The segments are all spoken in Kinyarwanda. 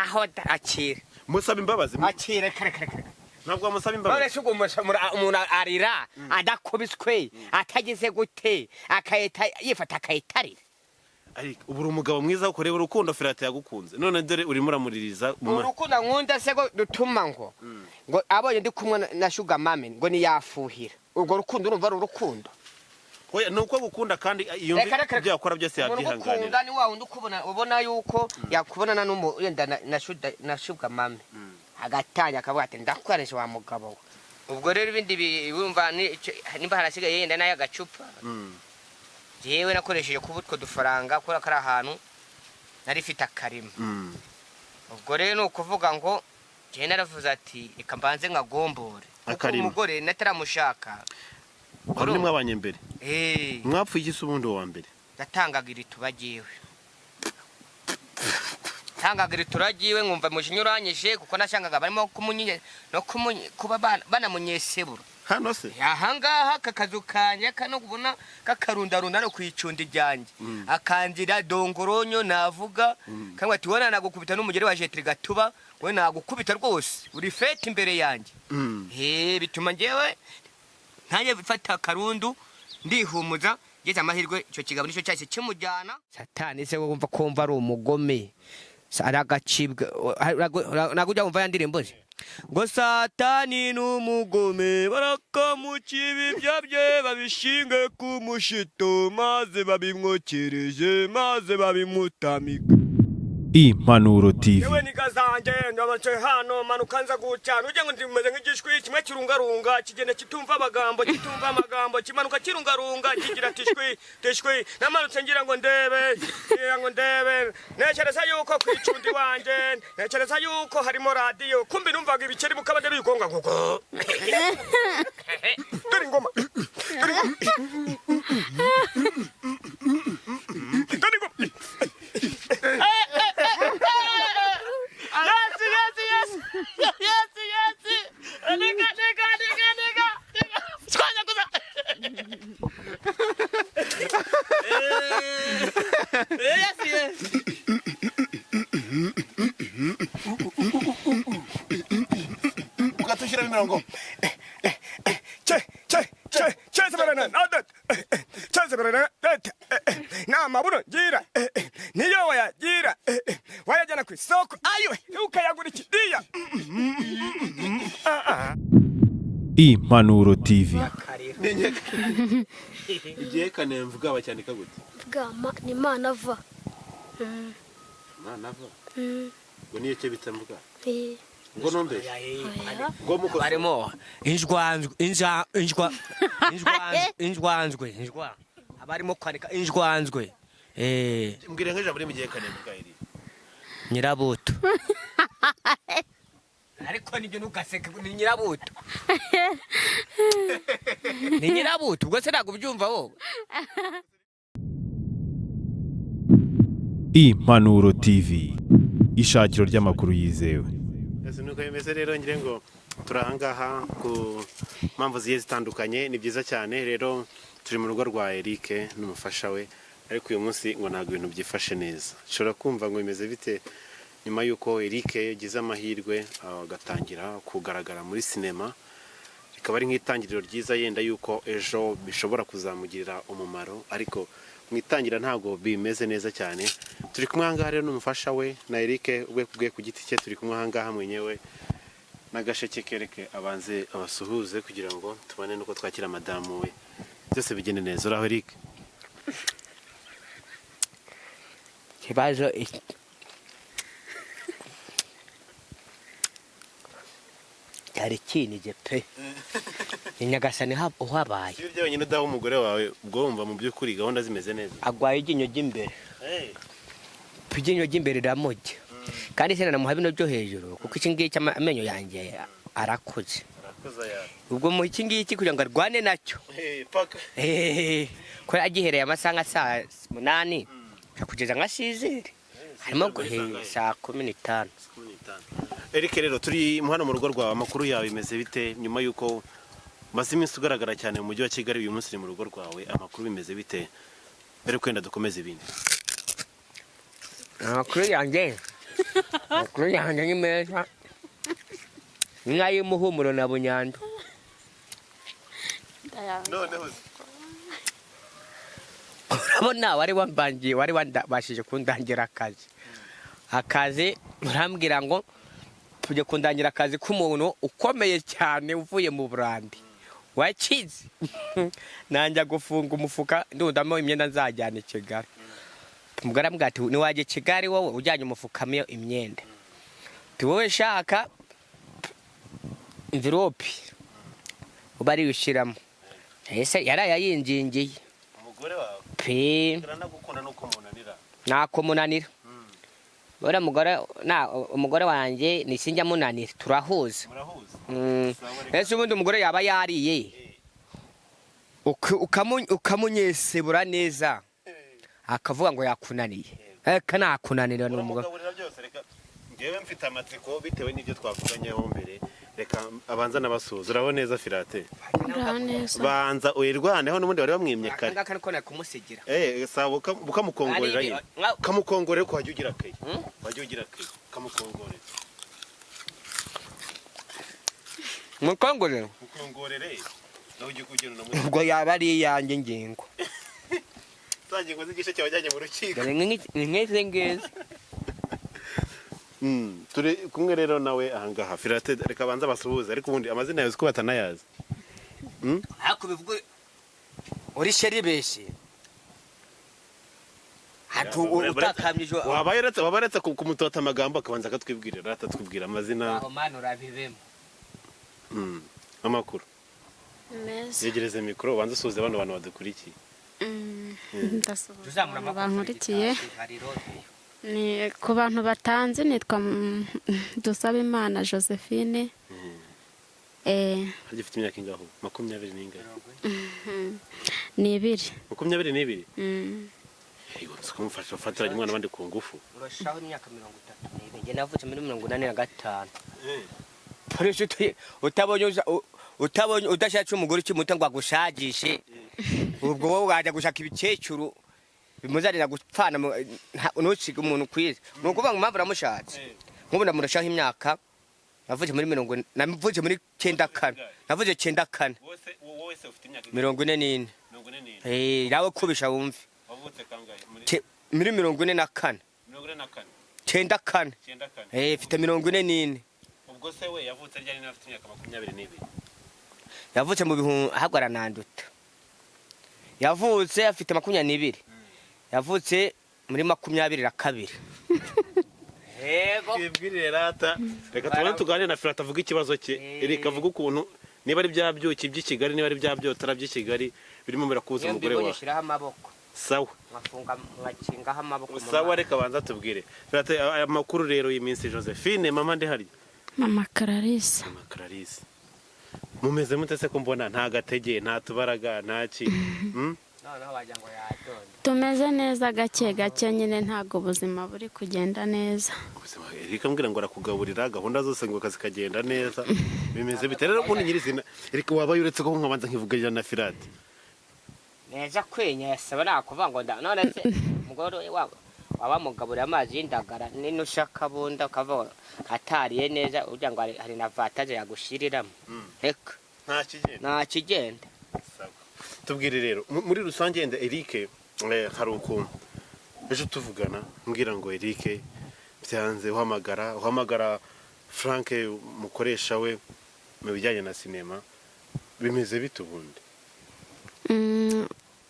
ngaho akira musaba imbabazi akira kare ntabwo musaba imbabazi none shugo umuntu arira adakubiswe atageze gute akayeta yifata akayitarira ariko ubura umugabo mwiza ukoreba urukundo Filate yagukunze none dore urimo uramuririza urukundo nkunda se go dutuma ngo abonye ndi kumwe na shuga mame ngo ni yafuhira urwo rukundo urumva ari urukundo oya nuko gukunda kandi yumve ibyo yakora byose yabyihanganira ukunda ni wawe ubona yuko yakubonana n'umuyenda na shuga mame agatanya akavuga ati ndakwaresha wa mugabo ubwo rero ibindi bumva nimba harasigaye yenda nayo agacupa yewe nakoresheje kubutwo dufaranga kora kari ahantu nari fite akarima ubwo rero nukuvuga ngo je naravuze ati reka mbanze nkagombore umugore nataramushaka ari mwabanye mbere mwapfu igise ubundi wa mbere yatangaga iritubagiwe tangaga irituragiwe nkumva mushinyuranyije kuko nashangaga barimo kumunye no kuba banamunyesebura hano se ahangaha kakazu kanje kano kubona kakarundarunda no kwicunda ijyanje akangira dongoronyo navuga kangwa ati wona nagukubita n'umugere wa jetri gatuba we nagukubita rwose uri fete imbere yanje bituma ngewe ntaje bifata karundu ndihumuza geze amahirwe ico kigabo nico cyase kimujyana satani se kumva ari umugome aragacibwa nagujya umva yandirimbo ngo satani n'umugome barakamukiba ibyabye babishinge ku mushito maze babimwokereje maze babimutamika Impanuro TV. Yewe nigazanje ndabace hano manukanza gucyana uje ngo ndimeze nk'igishwi kimwe kirungarunga kigenda kitumva amagambo kimanuka kirungarunga kigira tishwi namanutse ngira ngo ndebe nekereza yuko kwicundi wanje nekereza yuko harimo radio kumbi numvaga ibikeri mukabade bigonga kuko dore ngoma ukatushira imirongo namaburo gira niyo wayagira wayajyana ku isoko ayiwe ukayagura ikidiya Impanuro TV. igihe kane mvuga abacyandika gute bwama ni Imana ava Imana ava ngo niyo cyo bitamvuga ngo nombe ngo muko barimo injwanzwe abarimo kwanika injwanzwe mbwire nk'ijambo muri mugiye kane mvuga iri nyirabuto ariko nige nugaseke ni nyirabuto ni nyirabuto ubwo se ntago byumva wowe Impanuro TV. Ishakiro ry'amakuru yizewe. nuko bimeze rero ngire ngo turahangaha ku mpamvu ziye zitandukanye ni byiza cyane rero turi mu rugo rwa Eric n'umufasha we ariko uyu munsi ngo ntago ibintu byifashe neza shora kumva ngo bimeze bite nyuma yuko Eric yagize amahirwe agatangira kugaragara muri sinema bikaba ari nk'itangiriro ryiza yenda yuko ejo bishobora kuzamugirira umumaro ariko mwitangira ntago bimeze neza cyane turi kumwe hangaha rero n'umufasha we na Eric ubwe ku giti cye turi kumwe hangaha mwenyewe nagasheke kereke abanze abasuhuze kugira ngo tubane nuko twakira madamu we byose bigende neza uraho Eric kibazo cyari kinije pe inyagasani habaye ibyo wenyine udaha umugore wawe ubwo wumva mu by'ukuri gahunda zimeze neza agwaye iginyo ry'imbere iginyo ry'imbere ramujya kandi se namuha bino byo hejuru kuko iki ngiki amenyo yanjye arakoze ubwo mu iki ngiki kugira ngo arwane nacyo ko agihereye amasaha saa 8 kugeza nka 6 harimo guhera saa 15 Eric rero turi hano mu rugo rwawe amakuru yawe bimeze bite nyuma yuko maze iminsi ugaragara cyane mu mujyi wa Kigali uyu munsi mu rugo rwawe amakuru bimeze bite mbere kwenda dukomeze ibindi amakuru yanjye Amakuru yanjye ni meza. Nk'ay'umuhumuro na bunyando. noneho Urabona wari wandabashije kundangira akazi urambwira ngo tujye kundangira akazi k'umuntu ukomeye cyane uvuye mu Burandi wakize nanjya gufunga umufuka ndundamo imyenda nzajyana i Kigali. Umugara mbwa ati ni waje Kigali wowe ujyanye umufukamo imyenda wowe shaka envelope ubari ushiramo ese yarayayingingiye umugore wawe pe gukunda nuko munanira nako munanira bora umugore wanjye nisinjya munanira turahuza ese ubundi umugore yaba yariye ukamunyesebura neza akavuga ngo yakunaniye kana kunanira n'umugore ngewe mfite amatsiko bitewe n'ibyo twavuganyeho mbere reka abanza nabasuza urabona neza Filate banza uyirwaneho n'ubundi bari bamwimye kare ngaka niko nakumusigira sabo bukamukongorera nyine kamukongorera ko wajya ugira kay kamukongorera mukongorera nawe ugiye kugenda na ubwo yaba ari yanjye ngingo zangingo z'igishe cyabajyanye mu rukiko ngeze turi kumwe rero nawe ahangaha Filate reka banza basuhuze ariko ubundi amazina yawe uko batanayazi hako bivuga uri sheribeshe hatu utakamije wabayeretse kumutota amagambo akabanza akatwibwirira atatwibwira amazina aho mano urabibemo amakuru Meza. yegereze mikoro banza usuhuze bano bantu badukurikiye Ndasuhuza bankurikiye. Ni ku bantu batanze nitwa Dusabimana Josephine. Hagifite imyaka ingaho 20 n'ingahe? Ni 2. 22. Yego sikumfasha ufatira umwana bandi ku ngufu. Urashaho imyaka 30 nge navutse muri 85. Polisi utabonye udashatse umugore ukimuta ngo agushagishe ubwo wowe wajya gushaka ibikecuru bimuzanira gupfana nuciga umuntu kwiza nukuvuga ngo mpamvu ramushatse nk'ubu ndamurashaho imyaka navuze muri 94 navuze 94 wowe se ufite imyaka 44 yawe kubisha wumve wavutse kangahe muri 44 94 mfite 44 ubwo se we yavutse ryari n'afite imyaka 22 yavutse mu bihumbi ahagwara nanduta yavutse afite 22 yavutse muri 22 yego ibwirire rata reka tubone tuganire na Filate avuga ikibazo cye Eric avuga ukuntu niba ari byabyuki by'Ikigali niba ari byabyotara by'Ikigali birimo birakuza umugore wa amaboko sawa ngafunga ngakingaho amaboko sawa reka banza tubwire Filate aya makuru rero y'iminsi Josephine mama ndi hari Mama Clarisse mumeze mutese ko mbona nta gatege nta tubaraga ntaki noneho wajya ngo yatonde tumeze neza gake nyine ntago ubuzima buri kugenda neza ubuzima Eric ambwira ngo arakugaburira gahunda zose ngo kazi kagenda neza bimeze bite rero ubundi nyirizina Eric wabaye uretse ko nkabanza nkivuganira na Filate neza kwenya yasaba nakuvuga ngo none se umugore waba mugaburira amazi y'indagara n'ushaka bunda ukava atariye neza ugira ngo hari na vataje yagushiriramo heka nta kigenda tubwire rero muri rusange enda Eric hari ukuntu ejo tuvugana mbwira ngo Eric byanze uhamagara Frank mukoresha we mu bijyanye na sinema bimeze bitubundi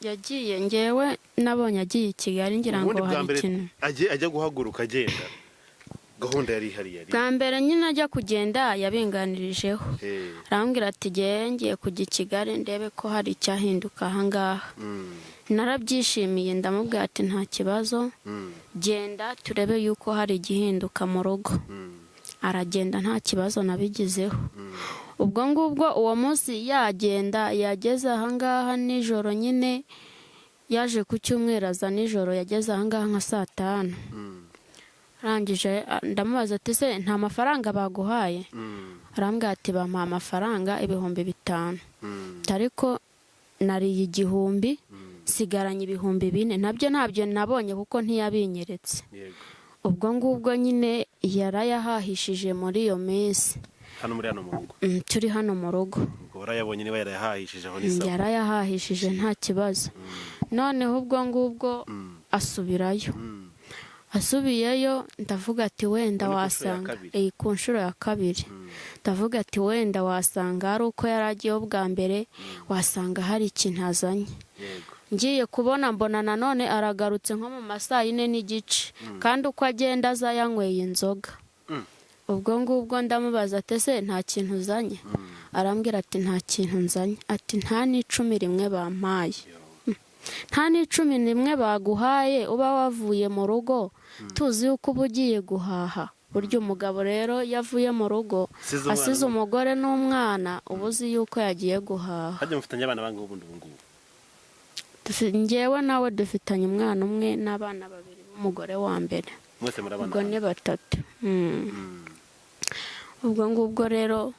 yagiye ngewe nabonye agiye i Kigali ngira ngo hari ikintu ajya guhaguruka agenda gahunda yari ihari bwa mbere nyine ajya kugenda yabinganirijeho arambwira ati ngiye kujya i Kigali ndebe ko hari icyahinduka ahangaha narabyishimiye ndamubwira ati nta kibazo genda turebe yuko hari igihinduka mu rugo aragenda nta kibazo nabigizeho ubwo ngubwo uwo munsi yagenda yageze ahangaha nijoro nyine yaje ku cyumweru aza nijoro yageze ahangaha nka 5:00 arangije ndamubaza ati se nta mafaranga baguhaye arambwira ati bamuha amafaranga 5,000 ariko nariye 1,000 sigaranye 4,000 nabyo nabonye kuko ntiyabinyeretse ubwo ngubwo nyine yarayahahishije muri iyo minsi. hano muri hano mu rugo Turi hano mu rugo. ubwo warayabonye niba yarayahahishije aho n'isaba yarayahahishije nta kibazo. Noneho ubwo ngubwo asubirayo. Asubiyeyo ndavuga ati wenda wasanga ku nshuro ya kabiri. Ndavuga ati wenda wasanga ari uko yaragiyeho bwa mbere, wasanga hari ikintu azanye. Ngiye kubona mbona nanone aragarutse nko mu masaa 4:30 kandi uko agenda aza yanyweye inzoga. Ubwo ngubwo ndamubaza ati se nta kintu uzanye? Arambwira ati nta kintu nzanye. Ati nta n'11 bampaye. Nta n'11 baguhaye uba wavuye mu rugo tuzi uko uba ugiye guhaha. Buryo umugabo rero yavuye mu rugo asize umugore n'umwana ubuzi yuko yagiye guhaha. hajya mufitanye abana bangahe ubundi ubu ngubu? Njyewe nawe dufitanye umwana umwe n'abana 2 b'umugore wa mbere. mwese murabana Ubwo ni 3. Ubwo ngubwo rero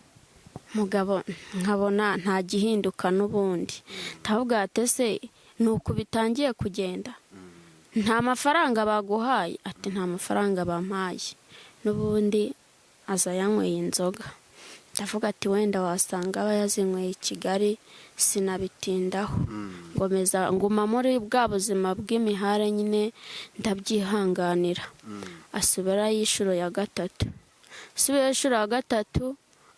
mugabo nkabona nta gihinduka n'ubundi. Ndavuga ati se nuko bitangiye kugenda. Nta mafaranga baguhaye? Ati nta mafaranga bampaye. N'ubundi aza yanyweye inzoga. Ndavuga ati wenda wasanga aba yazinyweye i Kigali sinabitindaho. Nguma muri bwa buzima bw'imihare nyine ndabyihanganira. Asubira y'ishuro ya 3. Asubira y'ishuro ya 3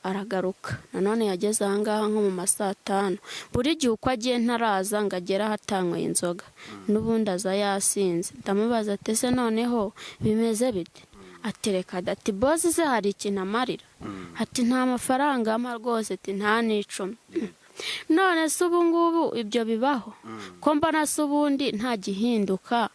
aragaruka. Nanone yageze ahangaha nko mu masaa 5. Buri gihe uko agiye ntaraza ngo agere ahatanyweye inzoga. N'ubundi aza yasinze. Ndamubaza ati se noneho bimeze bite? Atereka ati bosi se hari ikintu amarira? Ati nta mafaranga ama rwose, ati nta n'10. None se ubu ngubu ibyo bibaho? Ko mbona se ubundi nta gihinduka,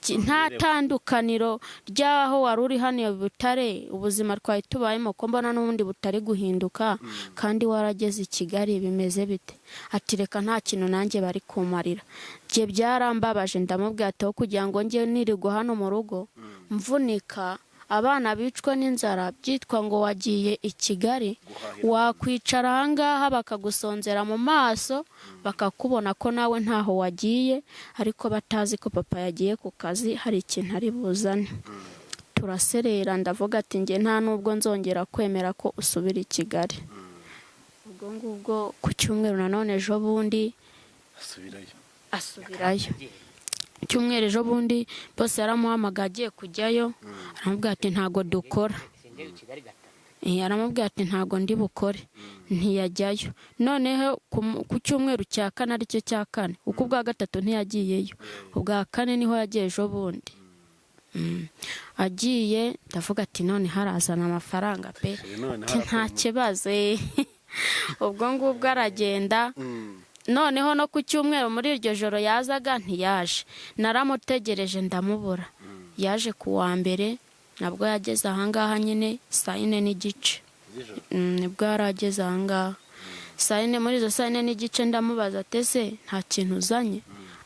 nta tandukaniro ryaho wari uri hano Butare, ubuzima twari tubayemo ko mbona n'ubundi butari guhinduka kandi warageze i Kigali bimeze bite? Ati reka nta kintu nanjye bari kumarira. Bye byarambabaje. Ndamubwira ati kugira ngo njye nirirwa hano mu rugo mvunika abana bicwa n'inzara byitwa ngo wagiye i Kigali, wakwicara ahangaha bakagusonzera mu maso bakakubona ko nawe ntaho wagiye, ariko batazi ko papa yagiye ku kazi hari ikintu ari buzane. Turaserera. Ndavuga ati njye nta nubwo nzongera kwemera ko usubira i Kigali. Ubwo ngubwo ku cyumweru nanone ejo bundi asubirayo. Cyumweru ejo bundi bose yaramuhamagaye agiye kujyayo. Aramubwira ati ntago dukora. Aramubwira ati ntago ndi bukore. Ntiyajyayo. Noneho ku cyumweru cya 4 ari cyo cya 4 uko ubwa 3 ntiyagiyeyo. Ubwa 4 niho yagiye ejo bundi. Agiye ndavuga ati none harazana amafaranga pe. Nta kibazo. Ubwo ngubwo aragenda. Noneho no ku cyumweru muri iryo joro yazaga ntiyaje. Naramutegereje ndamubura. Yaje ku wa mbere nabwo yageze ahangaha nyine saa 4:30. Nibwo yarageze ahangaha saa 4. Muri izo saa 4:30 ndamubaza ati se nta kintu uzanye?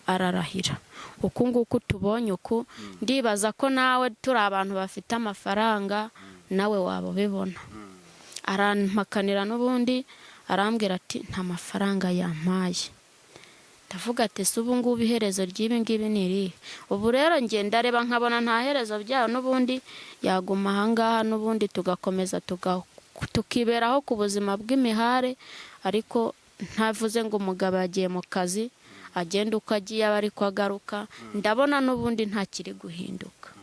Ararahira. Uku nguku tubonye uku ndibaza ko nawe turi abantu bafite amafaranga nawe waba bibona. Arampakanira n'ubundi arambwira ati nta mafaranga yampaye. Ndavuga ati se ubu ngubu iherezo ry'ibi ngibi ni irihe? Ubu rero ngiye ndareba nkabona nta herezo byayo, n'ubundi yaguma ahangaha n'ubundi tugakomeza tukiberaho ku buzima bw'imihare, ariko ntavuze ngo umugabo yagiye mu kazi agenda uko agiye aba ariko agaruka. Ndabona n'ubundi nta kiri guhinduka.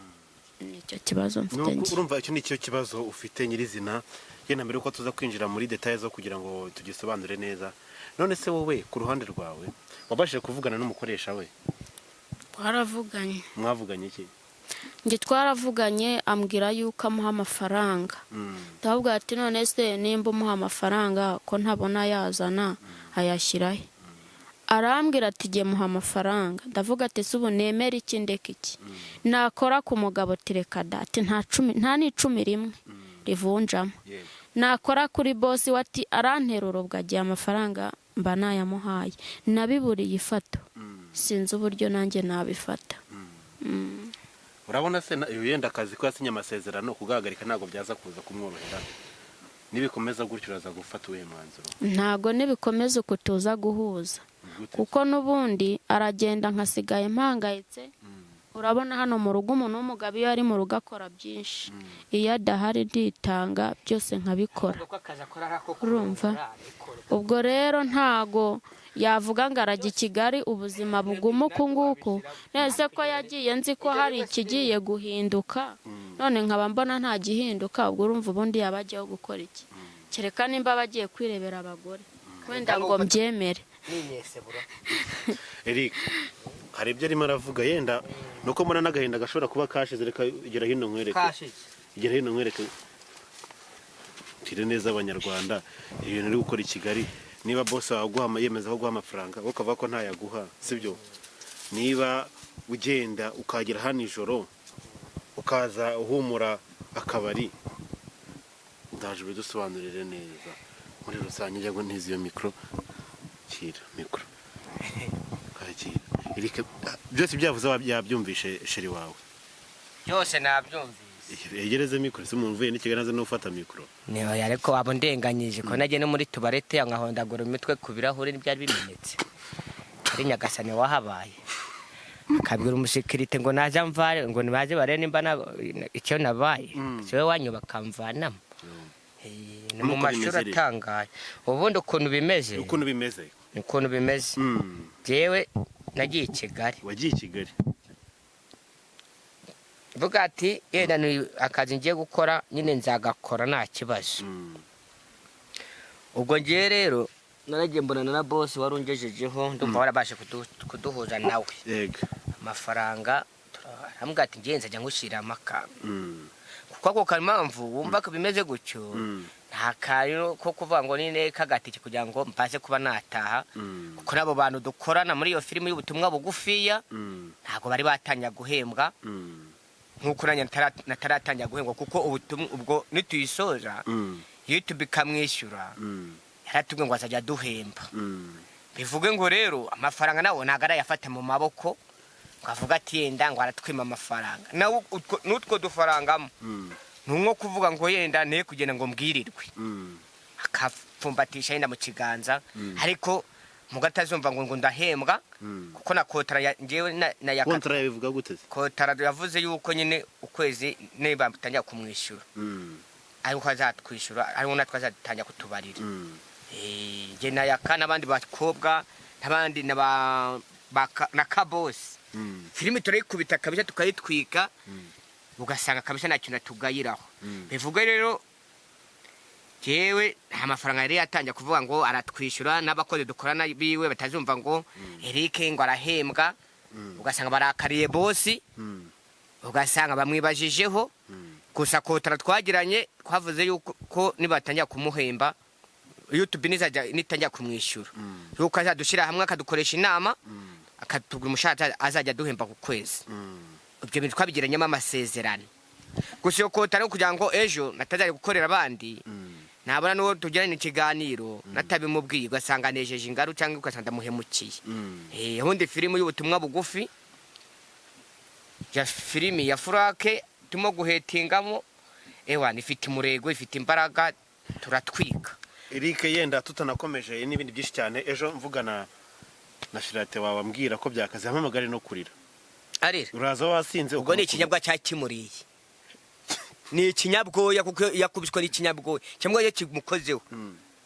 Nicyo kibazo mfite. Urumva icyo nicyo kibazo ufite nyirizina. Yena mbere uko tuza kwinjira muri details zo kugira ngo tugisobanure neza. None se wowe ku ruhande rwawe wabashije kuvugana n'umukoresha we? Twaravuganye. Mwavuganye iki? Nge twaravuganye ambwira yuko amuha amafaranga. Ndavuga ati none se nimba umuha amafaranga ko ntabona yazana ayashyirahe? Arambwira ati giye muha amafaranga. Ndavuga ati se ubu nemera iki ndeka iki? Nakora ku mugabo tireka dati nta n'11 rivunjamo. Nakora kuri bosi wati aranterura ubwo agiye amafaranga mba nayamuhaye. Nabiburiye ifato. Sinzi uburyo nanjye nabifata. Urabona se yenda akazi ko yasinye amasezerano kugahagarika ntago byaza kuza kumworohera? Nibikomeza gutyo uraza gufata uwe mwanzuro? Ntago nibikomeza uko tuza guhuza. Kuko n'ubundi aragenda nkasigaye mpangayitse. urabona hano mu rugo umuntu w'umugabo iyo ari mu rugo akora byinshi, iyo adahari nditanga byose nkabikora, urumva. Ubwo rero ntago yavuga ngo arajya i Kigali ubuzima buguma uku nguku, nese ko yagiye nzi ko hari ikigiye guhinduka, none nkaba mbona nta gihinduka, ubwo urumva ubundi yaba agiyeho gukora iki? Kereka nimba bagiye kwirebera abagore, wenda ngo mbyemere. Eric, hari ibyo arimo aravuga, yenda nuko mbona n'agahinda gashobora kuba kashize. Reka igera hino nkwereke, igera hino nkwereke tire neza abanyarwanda ibintu uri gukora i Kigali. Niba boss waguha yemeza ko guha amafaranga wowe ukavuga ko ntayaguha, sibyo? Niba ugenda ukagera hano ijoro ukaza uhumura akabari, ndaje bidusobanurire neza muri rusange. Njya ngo ntizi iyo mikro kira mikro kakira. Erike byose byavuze yabyumvishe sheri wawe? Byose nabyumvise. Egereze mikro se mumvuye ni Kigali naze no ufata mikro. Niyo yareko wabo ndenganyije ko nagiye no muri tubarete nkahondagura imitwe ku birahuri n'ibyari bimenetse. Ari Nyagasani wahabaye. Akabwira umushikirite ngo naje mvare ngo nibaje bare nimba icyo nabaye. Cyo wanyubaka mvanamo. Ni mu mashuri atangaye. Ubundi ukuntu bimeze. Ukuntu bimeze. Jewe nagiye i Kigali. Wagiye i Kigali? Vuga ati yenda ni akazi ngiye gukora nyine nzagakora nta kibazo. Ubwo ngiye rero naragiye mbonana na boss warungejejeho, ndumva warabashe kuduhuza nawe. Yego. Amafaranga turahamwe ati ngiye nzajya ngushira amakamba. Kuko ako kampamvu wumva ko bimeze gutyo, nta kariro ko kuvuga ngo nine kagatike kugira ngo mpase kuba nataha. Kuko nabo bantu dukorana muri iyo filime y'ubutumwa bugufiya ntago bari batanya guhembwa. Nkuko nanya nataratangira guhembwa kuko ubutumwa ubwo nituyisoza YouTube ikamwishyura, yaratubwe ngo azajya duhemba. Bivuge ngo rero amafaranga nawo nagara yafata mu maboko, ngavuga ati yenda ngo aratwima amafaranga. Nawo nutwo dufarangamo nunko kuvuga ngo yenda ne kugenda ngo mbwirirwe. Akapfumbatisha yenda mu kiganza, ariko mugatazumva ngo ndahembwa kuko na kotara ngewe na ya kontra bivuga gute? Kotara yavuze yuko nyine ukwezi niba mutanya kumwishyura, ariko azatwishyura, ariko natwe azatanya kutubarira. Je na yakana abandi bakobwa n'abandi na kabosi filime turayikubita kabisa tukayitwika, ugasanga kabisa nta kintu tugayiraho. Bivuga rero jewe nta mafaranga yari yatangira kuvuga ngo aratwishyura, n'abakozi dukorana biwe batazumva ngo Eric ngo arahembwa. Ugasanga barakariye bosi, ugasanga bamwibajijeho. Gusa kotara twagiranye twavuze yuko nibatangira kumuhemba YouTube nitangira kumwishyura, yuko azadushira hamwe akadukoresha inama akatubwira umushahara azajya duhemba ku kwezi. Ibyo bintu twabigiranyemo amasezerano. Gusa yo kotara kugira ngo ejo natazajya gukorera abandi, nabona no tugirana ikiganiro natabimubwiye ugasanga nejeje ingaru cyangwa ugasanga muhemukiye. Hundi filime y'ubutumwa bugufi ya filime ya Filate tumo guhetingamo, ewa nifite umurego, ifite imbaraga, turatwika. Eric yenda tutanakomeje n'ibindi byinshi cyane, ejo mvugana na Filate wawe ambwira ko byakaze hamamagare no kurira. Arira uraza wasinze ubwo ni ikinyabwa cyakimuriye. Ni ikinyabwoya kuko yakubiswe n'ikinyabwoya cyangwa ye kimukozeho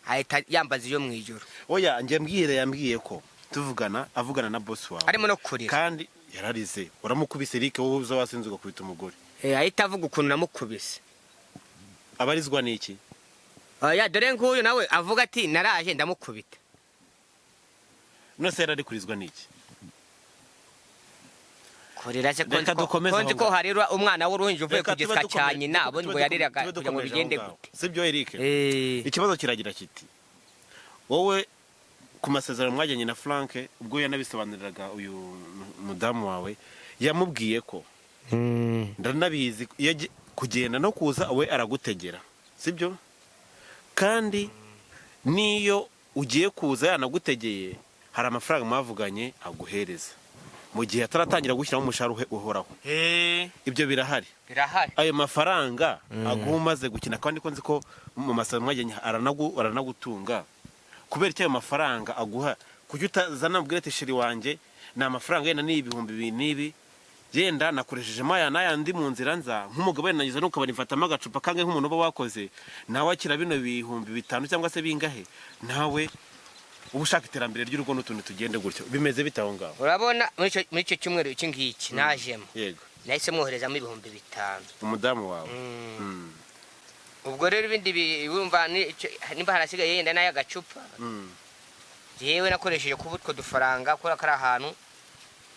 ahita yambaza iyo mwijoro. Oya nje mbwire yambwiye ko tuvugana avugana na boss wawe arimo no kurira kandi yararize. Uramukubise Eric wowe uza wasinze ugakubita umugore. Ahita avuga ukuntu namukubise. Abarizwa niki? Ya dore nguyu nawe avuga ati naraje ndamukubita. Nose yarari kurizwa niki? Kurira se konzi ko harira umwana w'uruhinja uvuye kugisika cyane nabo ngo yariraga kugira ngo bigende gute. Sibyo Eric? Ikibazo kiragira kiti wowe ku masezerano mwajyanye na Frank ubwo yanabisobanuriraga uyu mudamu wawe yamubwiye ko ndanabizi kugenda no kuza we aragutegera, sibyo? Kandi niyo ugiye kuza yanagutegeye hari amafaranga mwavuganye aguhereza mu gihe ataratangira gushyiraho umushahara uhoraho. Ibyo birahari. Ayo mafaranga agumaze gukina kandi ko nzi ko mu masezerano mwajyanye aranagutunga. Kubera icyo ayo mafaranga aguha kujya utazana mbwirete shiri wanje na amafaranga yenda ni ibihumbi 2 nibi genda nakoresheje maya n'ayandi mu nzira nza nk'umugabo nagize n'ukaba nifatamo agacupa kange nk'umuntu uba wakoze nawe akira bino bihumbi 5 cyangwa se bingahe nawe uba ushaka iterambere ry'urugo n'utuntu tugende gutyo bimeze bitaho ngaho. Urabona muri icyo cyumweru iki ngiki najemo yego nahise mwoherezamo ibihumbi 5 umudamu wawe. ubwo rero ibindi wumva nimba harasigaye yenda nayo agacupa yewe nakoresheje kubutwo dufaranga kora kari ahantu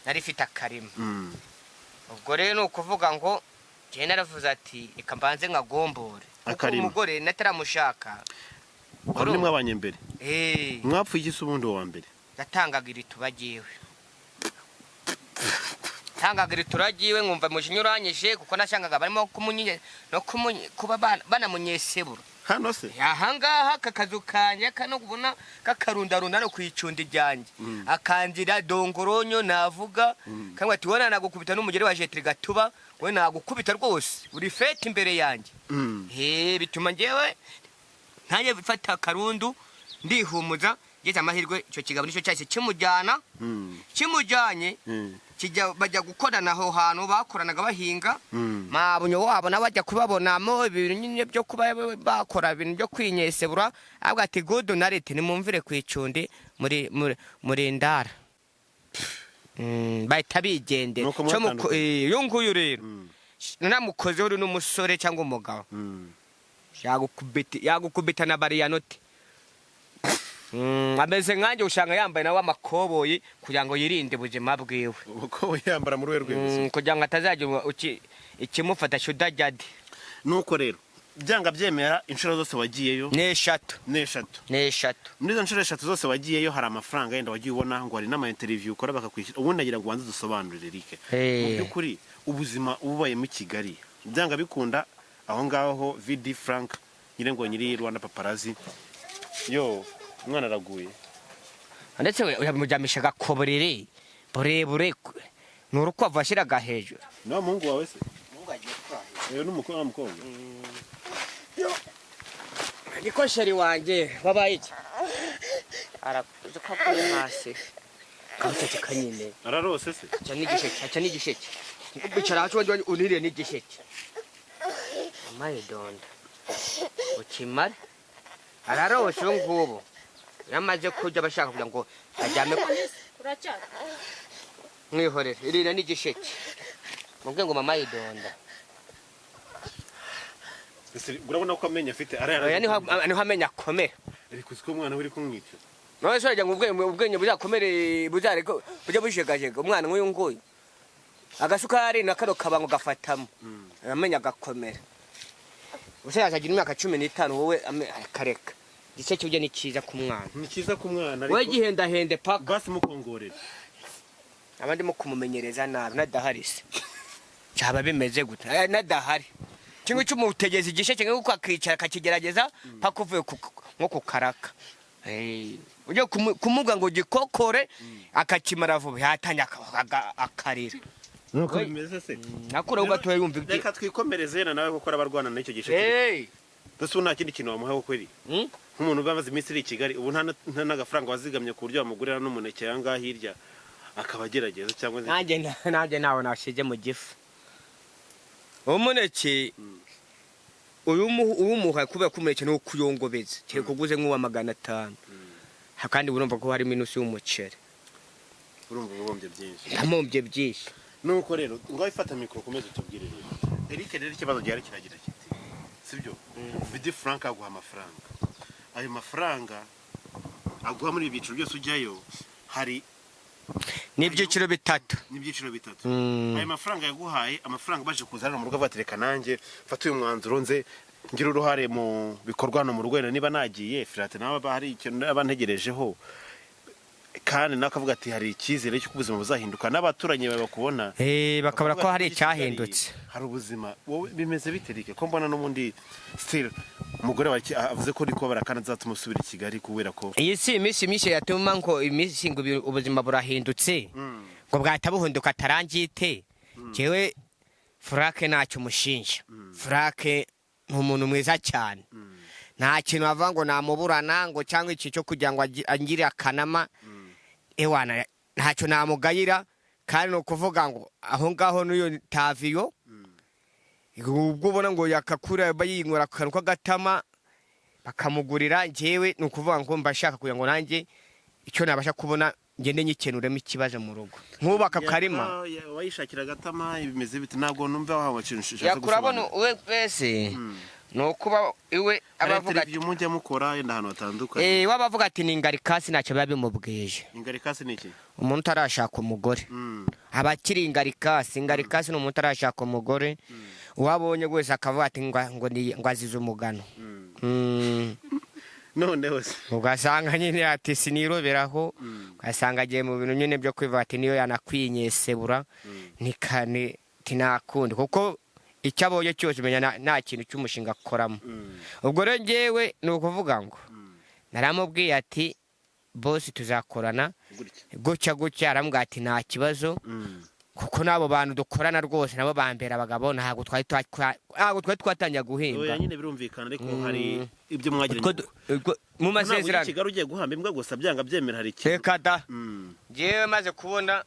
nari fite akarima. ubwo rero nukuvuga ngo je naravuze ati reka mbanze nkagombore kuko umugore nataramushaka ari mwabanye mbere mwapfuye iki se ubundi wa mbere yatangaga iritubagiwe tangaga irituragiwe nkumva mushinyuranyije kuko nashangaga barimo kuba banamunyesebura hano se ahangaha kakazu kanje kano kubona kakarundarunda no kwicundi ryanjye akangira dongoronyo navuga kangwa ati wona nagukubita n'umugere wa jetri gatuba we nagukubita rwose uri fete imbere yanjye bituma ngewe ntaye bifata karundu ndihumuza geze amahirwe icyo kigabo nicyo cyahise kimujyanye kijya bajya gukorana aho hantu bakoranaga bahinga mabunyo wabo nabajya kubabonamo ibintu nyine byo kuba bakora ibintu byo kwinyesebura abwa ati good narete nimumvire kwicundi muri ndara bahita bigendera yo nguyu rero namukoze uri n'umusore cyangwa umugabo yagukubita na bariyanote ameze nkanjye ushanga yambaye nawe amakoboyi kugira ngo yirinde ubuzima bwiwe uko yambara muri rwego kugira ngo atazagira ikimufata shudajyade. nuko rero byanga byemera inshuro zose wagiyeyo n'eshatu muri izo nshuro 3 zose wagiyeyo hari amafaranga yenda wagiye ubona ngo hari n'ama interview ukora bakakwishyura ubundi agira ngo wanze dusobanurire Eric mu byukuri ubuzima ububaye mu Kigali byanga bikunda aho ngaho VD Frank nyire ngo nyiri Rwanda paparazzi yo umwana araguye ndetse uyamujamisha gakoborere burebure n'urukwavu ashiraga hejuru no mungu wawe se mungu agiye kwahe n'umukobwa yo niko sheri wanje babaye iki arakuze kwakuye hasi kamucece kanyine ararose se acha n'igisheke bicara hacu wanje unire n'igisheke amaye donda ukimara ararose ngubo yamaze kujya bashaka kugira ngo ajyame uracyaka mwihorere irina n'igisheke mubwe ngo mama yidonda urabona ko amenya afite niho amenya akomera ariko siko umwana uri kumwica none se urajya ngo ubwenge buzakomere buzareko bujya bushegajega umwana nk'uyu nguyu agasukari na kano kabango gafatamo amenya gakomera ubusa yazagira imyaka 15 wowe akareka gice cyuje ni cyiza ku mwana ariko we gihendahende paka basi mukongorera abandi mu kumumenyereza nabi nadaharise cyaba bimeze gute nadahari kimwe cyumutegeza igishe cyangwa uko akicara akakigerageza paka uvuye nko kukaraka ujye kumuga ngo gikokore akakimara vuba yatanya akarira nuko bimeze se nakura ugatoye yumva reka twikomereze nawe gukora abarwana n'icyo gishe Dose nta kindi kintu wamuhaho kweri nk'umuntu bamaze iminsi iri Kigali ubu nta n'agafaranga wazigamye ku buryo wamugurira n'umuneke yanga hirya akaba agerageza cyangwa nanjye nawe nashije mu gifu umuneke umuha kubera kumuneke no kuyongobeza kire kuguze nk'uwa 500 kandi urumva ko hari minusi y'umuceri urumva ubombye byinshi nuko rero ngo ifata mikro komeze tubwire Eric rero ikibazo cyari kiragira kiti sibyo VD Frank aguha amafaranga ayo mafaranga aguha muri ibiciro byose ujyayo hari n'ibyiciro bitatu ayo mafaranga yaguhaye amafaranga baje kuzana mu rugo batereka nanjye mfata uyu mwanzuro nze ngira uruhare mu bikorwa no mu rwego niba nagiye Filate nawe hari ikintu abantegerejeho kandi nakavuga ati hari ikizere cyo kubuzima buzahinduka n'abaturanye babakubona bakabura ko hari icyahindutse hari ubuzima wowe bimeze biterike ko mbona n'umundi still umugore avuze ko riko barakana zatuma usubira i Kigali kubera ko iyi si imisi yatuma ngo imisi ngo ubuzima burahindutse ngo bwatabuhunduka atarangite jewe Frake ntacyo mushinja Frake n'umuntu mwiza cyane nta kintu ava ngo namuburana ngo cyangwa iki cyo kugira ngo angire akanama ewana ntacyo namugayira kandi no kuvuga ngo aho ngaho niyo taviyo ubwo ubona ngo yakakura bayinkora akantu k'agatama bakamugurira njyewe ni ukuvuga ngo mbashaka kugira ngo nanjye icyo nabasha kubona ngende nyikenuremo ikibazo mu rugo nk'ubu aka karima wayishakira agatama bimeze bite ntabwo numva wahawe ikintu yakurabona we wese no kuba iwe abavuga ati mujya mukora yenda ahantu hatandukanye wabavuga ati ni ingarikasi ntacyo biba bimubwije. Ingarikasi ni iki? Umuntu utarashaka umugore abakiri ingarikasi ni umuntu utarashaka umugore uwabonye wese akavuga ati ngo azize umugano none hose ugasanga nyine ati siniroberaho ugasanga agiye mu bintu nyine byo kwivuga ati niyo yanakwinyesebura nikane tinakundi kuko icyo abonye cyose umenya nta kintu cy'umushinga akoramo. Ubwo rero njyewe ni ukuvuga ngo naramubwiye ati bosi tuzakorana gutya arambwira ati nta kibazo kuko n'abo bantu dukorana rwose nabo bambera abagabo ntabwo twari twatangiye guhemba. Oya nyine birumvikana ariko hari ibyo mwagiranye mu masezerano Kigali ugiye guhamba imbwa gusa byanga byemera hari iki reka da njyewe maze kubona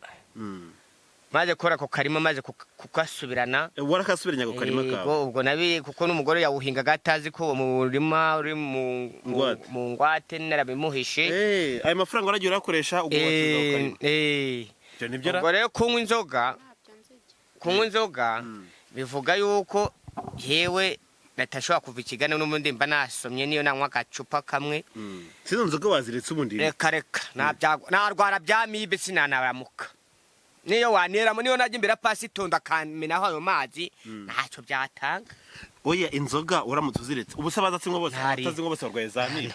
maze kora ko karima maze kukasubirana warakasubiranya ko karima kawe ubwo nabi kuko n'umugore yawuhingaga atazi ko mu murima uri mu ngwate narabimuhishe ayo mafaranga waragiye urakoresha ubwo watuza karima ubwo rero kunywa inzoga bivuga yuko yewe natashobora kuva Kigali n'ubundi mba nasomye niyo nanywa agacupa kamwe sizo nzoga waziretse ubundi reka narwara bya mibe sinanaramuka niyo waneramo niyo najya imbere pasitonda akamenaho ayo mazi ntacyo byatanga. Oya inzoga uramutse uziretse ubu sabazatsinywa bose batazinywa bose barwaye za mibe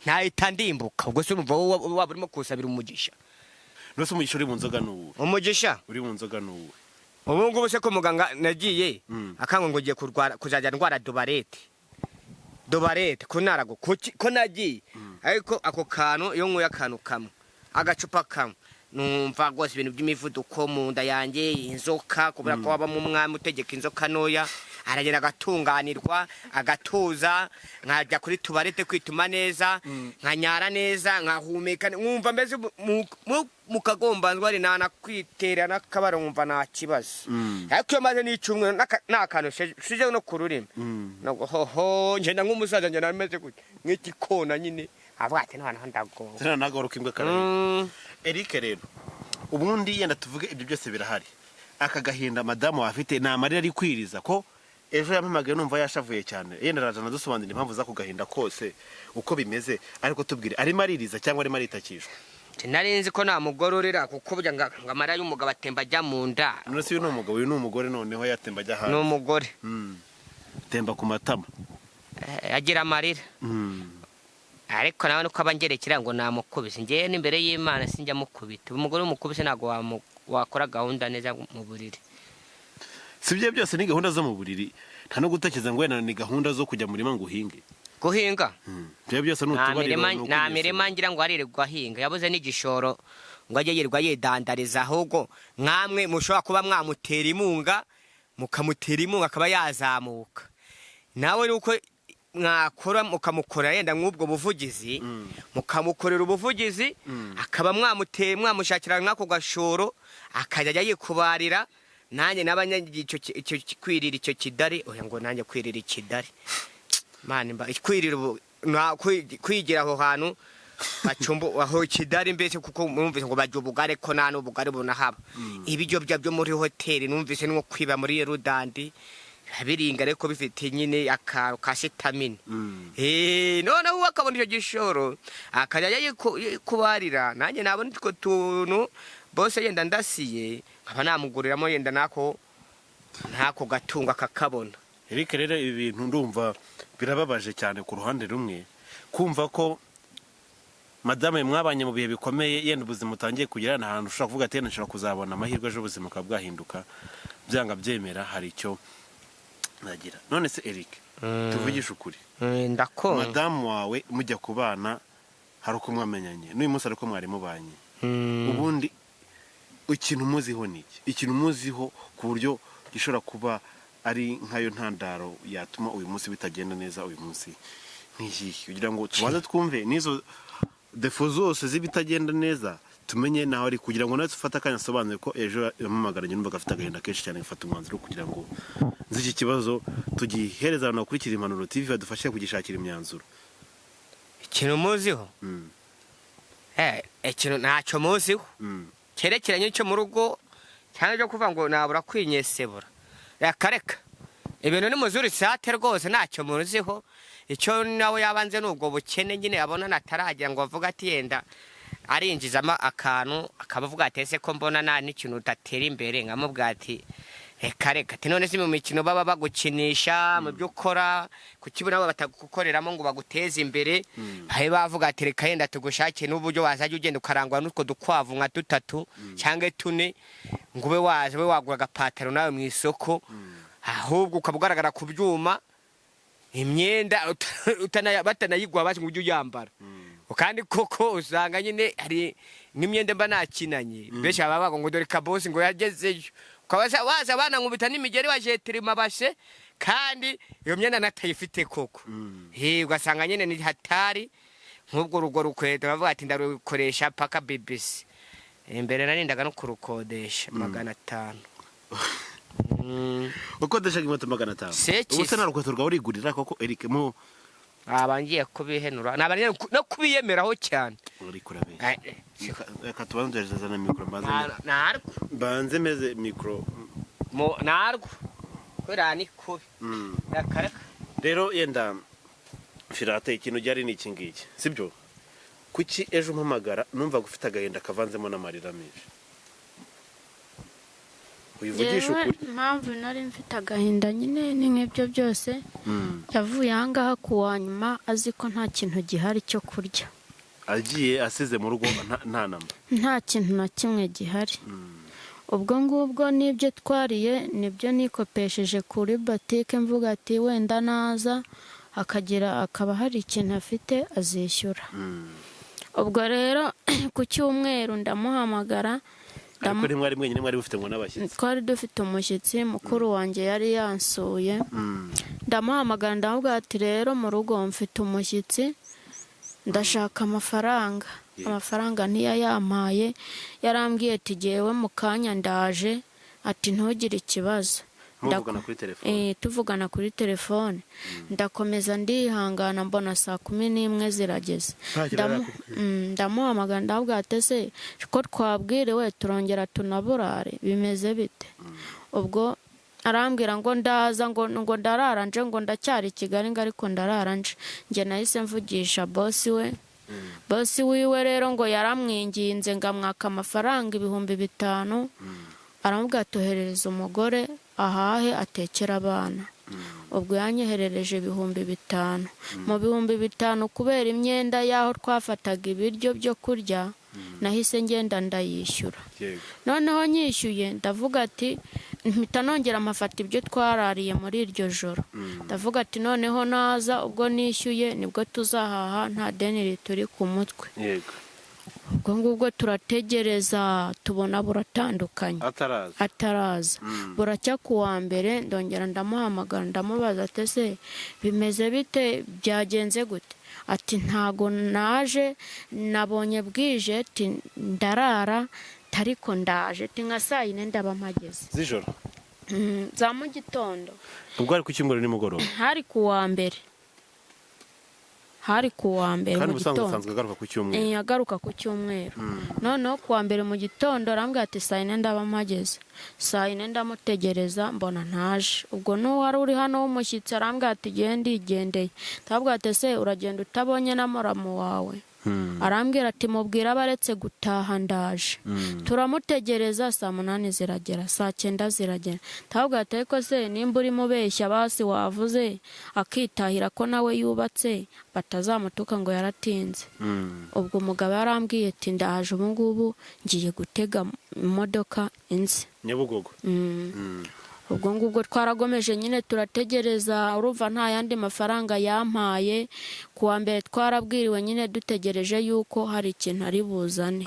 ntahita ndimbuka ubwo se umva waba urimo kusabira umugisha nose umugisha uri mu nzoga n'uwo umugisha uri mu nzoga n'uwo ubu ngubu se ko muganga nagiye akanga ngo ugiye kuzajya ndwara dobarete kunarago ko nagiye ariko ako kantu iyo nkuye akantu kamwe agacupa kamwe numva rwose ibintu by'imivuduko mu nda yanjye inzoka kubera ko waba mu mwami utegeka inzoka noya aragenda agatunganirwa agatuza nkajya kuri tubarete kwituma neza nkanyara neza nkahumeka nkumva mbese mu kagombanzwa ari nanakwitera n'akabara nkumva nta kibazo ariko iyo maze n'icumwe n'akantu shije no ku rurimi ngenda nk'umusaza njye nameze gutya nk'igikona nyine avuga ati noneho ndagowe nagaruka imbwa karayi Eric rero ubundi yenda tuvuge ibyo byose birahari aka gahinda madamu afite ni amarira ari kwiriza ko ejo yampamagaye numva yashavuye cyane yenda razana dusobanurira impamvu za kugahinda kose uko bimeze ariko tubwire arimo aririza cyangwa arimo aritakishwa narinzi ko nta mugore urira kuko burya ngo amarira y'umugabo atemba ajya mu nda none se uyu ni umugabo uyu ni umugore noneho yatemba ajya hanze ni umugore temba ku matama agira amarira ariko nawe nuko abangerekera ngo namukubise ngiye n'imbere y'Imana sinjya mukubita umugore umukubise ntago wakora gahunda neza mu buriri sibye byose ni gahunda zo mu buriri nta no gutekereza ngo wenda ni gahunda zo kujya muri mango guhinga byo byose n'utubariro na mirema ngira ngo aririrwa hinga yabuze n'igishoro ngo ajye yirirwa yidandariza ahubwo nkamwe mushobora kuba mwamutera imunga mukamutera imunga akaba yazamuka nawe nuko mwakora mukamukora yenda nk'ubwo buvugizi mukamukorera ubuvugizi akaba mwamushakira nk'ako gashoro akajya yikubarira nanjye n'abanyagico icyo kwirira icyo kidari oya ngo nanjye kwirira ikidari mani mba kwirira kwigira aho hantu bacumbu aho kidari mbese kuko numvise ngo bajya ubugare ko nta n'ubugare bunahaba ibiryo byo muri hoteli numvise nko kwiba muri Rudandi biringa ariko bifite nyine akaro ka vitamine noneho wakabona icyo gishoro akajya yikubarira nanjye nabona utwo tuntu bose yenda ndasiye nkaba namuguriramo yenda ntako gatunga kakabona. Eric rero ibi bintu ndumva birababaje cyane ku ruhande rumwe kumva ko madame mwabanye mu bihe bikomeye yenda ubuzima utangiye kugira ahantu ushobora kuvuga ati nshobora kuzabona amahirwe ejo ubuzima bwahinduka byanga byemera hari icyo nagira none se Eric tuvugisha ukuri ndakora madamu wawe mujya kubana hari uko mwamenyanye n'uyu munsi ariko mwari mubanye ubundi ikintu muziho niki ikintu muziho ku buryo gishobora kuba ari nkayo ntandaro yatuma uyu munsi bitagenda neza uyu munsi nk'iki kugira ngo tubanze twumve nizo defo zose zibitagenda neza tumenye naho ari kugira ngo nawe ufate akanya asobanuye ko ejo yampamagaranye numva afite agahinda kenshi cyane gafata umwanzuro kugira ngo nzi iki kibazo tugihereza abantu bakurikira Impanuro TV badufashe kugishakira imyanzuro. Ikintu muziho ikintu ntacyo muziho cyerekeranye cyo mu rugo cyane cyo kuvuga ngo nabura kwinyesebura yakareka ibintu ni muzuri sate rwose ntacyo muziho. Icyo nawe yabanze nubwo bukene nyine abona nataragira ngo avuga ati yenda arinjizamo akantu akabavuga ati ese ko mbona nta n'ikintu utatera imbere nkamubwira ati kareka ati none se mu mikino baba bagukinisha mu byo ukora kuki nabo batagukoreramo ngo baguteze imbere bahe bavuga ati reka yenda tugushake n'uburyo wazajya ugenda ukarangwa n'utwo dukwavu nka 3 cyangwa 4 ngo ube waje we wagura agapataro nawe mu isoko ahubwo ukabugaragara ku byuma imyenda batanayigwa basi ngo ujye uyambara kandi koko usanga nyine hari n'imyenda mba nakinanye benshi baba ngo dore kabosi ngo yagezeyo ukabaza waza bana nkubita n'imigeri wa jetrima bashe kandi iyo myenda natayifite koko ugasanga nyine ni hatari nk'ubwo rugo rukweta bavuga ati ndarukoresha paka BBC imbere narindaga no kurukodesha 500 ukodesha imoto 500 ubuse narukweto rwawe urigurira koko Eric mu abangiye kubihenura nabanye no kubiyemeraho cyane uri kurabe reka tubanzereza na micro banze meze micro mo narwo kwera ni kubi nakareka rero yenda Filate ikintu ryari ni ikingiki sibyo kuki ejo mpamagara numva gufita agahinda kavanzemo n'amarira menshi uyivugisha ukuri mpamvu nari mfite agahinda nyine ni nk'ibyo byose yavuye ahangaha kuwa nyuma azi ko nta kintu gihari cyo kurya agiye asize mu rugo nta namba nta kintu na kimwe gihari ubwo ngubwo nibyo twariye nibyo nikopesheje kuri boutique mvuga ati wenda naza akaba hari ikintu afite azishyura ubwo rero ku cyumweru ndamuhamagara ariko ni mwari mwenyine mwari bufite ngo n'abashyitsi twari dufite umushyitsi mukuru wanjye yari yansuye ndamuhamagara ndavuga ati rero mu rugo mfite umushyitsi ndashaka amafaranga ntiyayampaye yarambwiye ati jyewe mu kanya ndaje ati ntugire ikibazo tuvugana kuri telefone ndakomeza ndihangana mbona 11 zirageze ndamuhamagara ndavuga ati se ko twabwiriwe turongera tunaburare bimeze bite ubwo arambwira ngo ndaza ngo ndarara nje ngo ndacyari Kigali ngo ariko ndarara nje nge nahise mvugisha boss wiwe rero ngo yaramwinginze ngamwaka amafaranga 5,000 aramubwira toherereza umugore ahahe atekera abana ubwo yanyeherereje 5,000 mu 5,000 kubera imyenda yaho twafataga ibiryo byo kurya nahise ngenda ndayishyura noneho nyishyuye ndavuga ati mpita nongera amafata ibyo twarariye muri iryo joro ndavuga ati noneho naza ubwo nishyuye nibwo tuzahaha nta deni turi ku mutwe ubwo ngubwo turategereza tubona buratandukanye ataraza buracya kuwa mbere ndongera ndamuhamagara ndamubaza ati se bimeze bite byagenze gute ati ntago naje nabonye bwije ati ndarara tariko ndaje ati nka 4 ndaba mpageze z'ijoro za mu gitondo ubwo ari ku cyumweru ni mugoroba hari kuwa mbere kandi mu gitondo usanzwe agaruka ku cyumweru agaruka ku cyumweru noneho kuwa mbere mu gitondo arambwira ati 4 ndaba mpageze 4 ndamutegereza mbona ntaje ubwo n'uwari uri hano w'umushyitsi arambwira ati yigendeye ndabwira ati se uragenda utabonye na muramu wawe arambwira ati mubwira baretse gutaha ndaje turamutegereza 8 ziragera 9 ziragera ndabwira ati ariko se nimba uri mubeshya basi wavuze akitahira ko nawe yubatse batazamutuka ngo yaratinze ubwo umugabo yarambwiye ati ndaje ubu ngubu ngiye gutega imodoka inzi Nyabugogo ubwo ngubwo twaragomeje nyine turategereza uruva nta yandi mafaranga yampaye kuwa mbere twarabwiriwe nyine dutegereje yuko hari ikintu ari buzane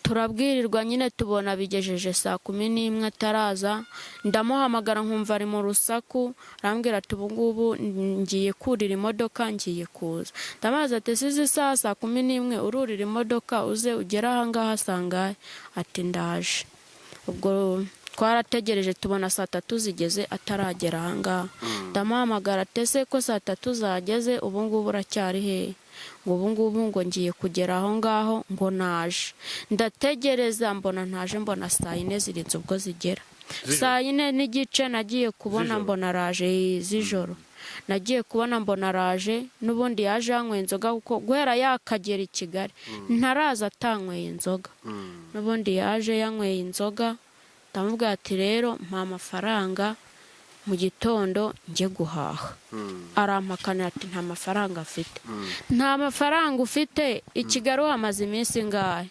turabwirirwa nyine tubona bigejeje saa 11 ataraza, ndamuhamagara nkumva ari mu rusaku, arambwira ati ubu ngubu ngiye kurira imodoka ngiye kuza. Ndamaze ati sizi saa 11 ururira imodoka uze ugera aha ngaha sangaye, ati ndaje. Ubwo twarategereje tubona saa 3 zigeze ataragera aha ngaha. Ndamuhamagara ati ko saa 3 zageze ubu ngubu uracyari he? Ngo ubu ngubu ngo ngiye kugera aho ngaho ngo naje. Ndategereza mbona ntaje, mbona saa 4 zirinze ubwo zigera. Saa 4 n'igice nagiye kubona mbona araje z'ijoro. Nagiye kubona mbona araje, n'ubundi yaje yanyweye inzoga kuko guhera yakagera i Kigali ntaraza atanyweye inzoga. N'ubundi yaje yanyweye inzoga. Ndamubwira ati rero mpa amafaranga mu gitondo njye guhaha. Arampakanira ati nta mafaranga afite. Nta mafaranga ufite? I Kigali wamaze iminsi ngahe?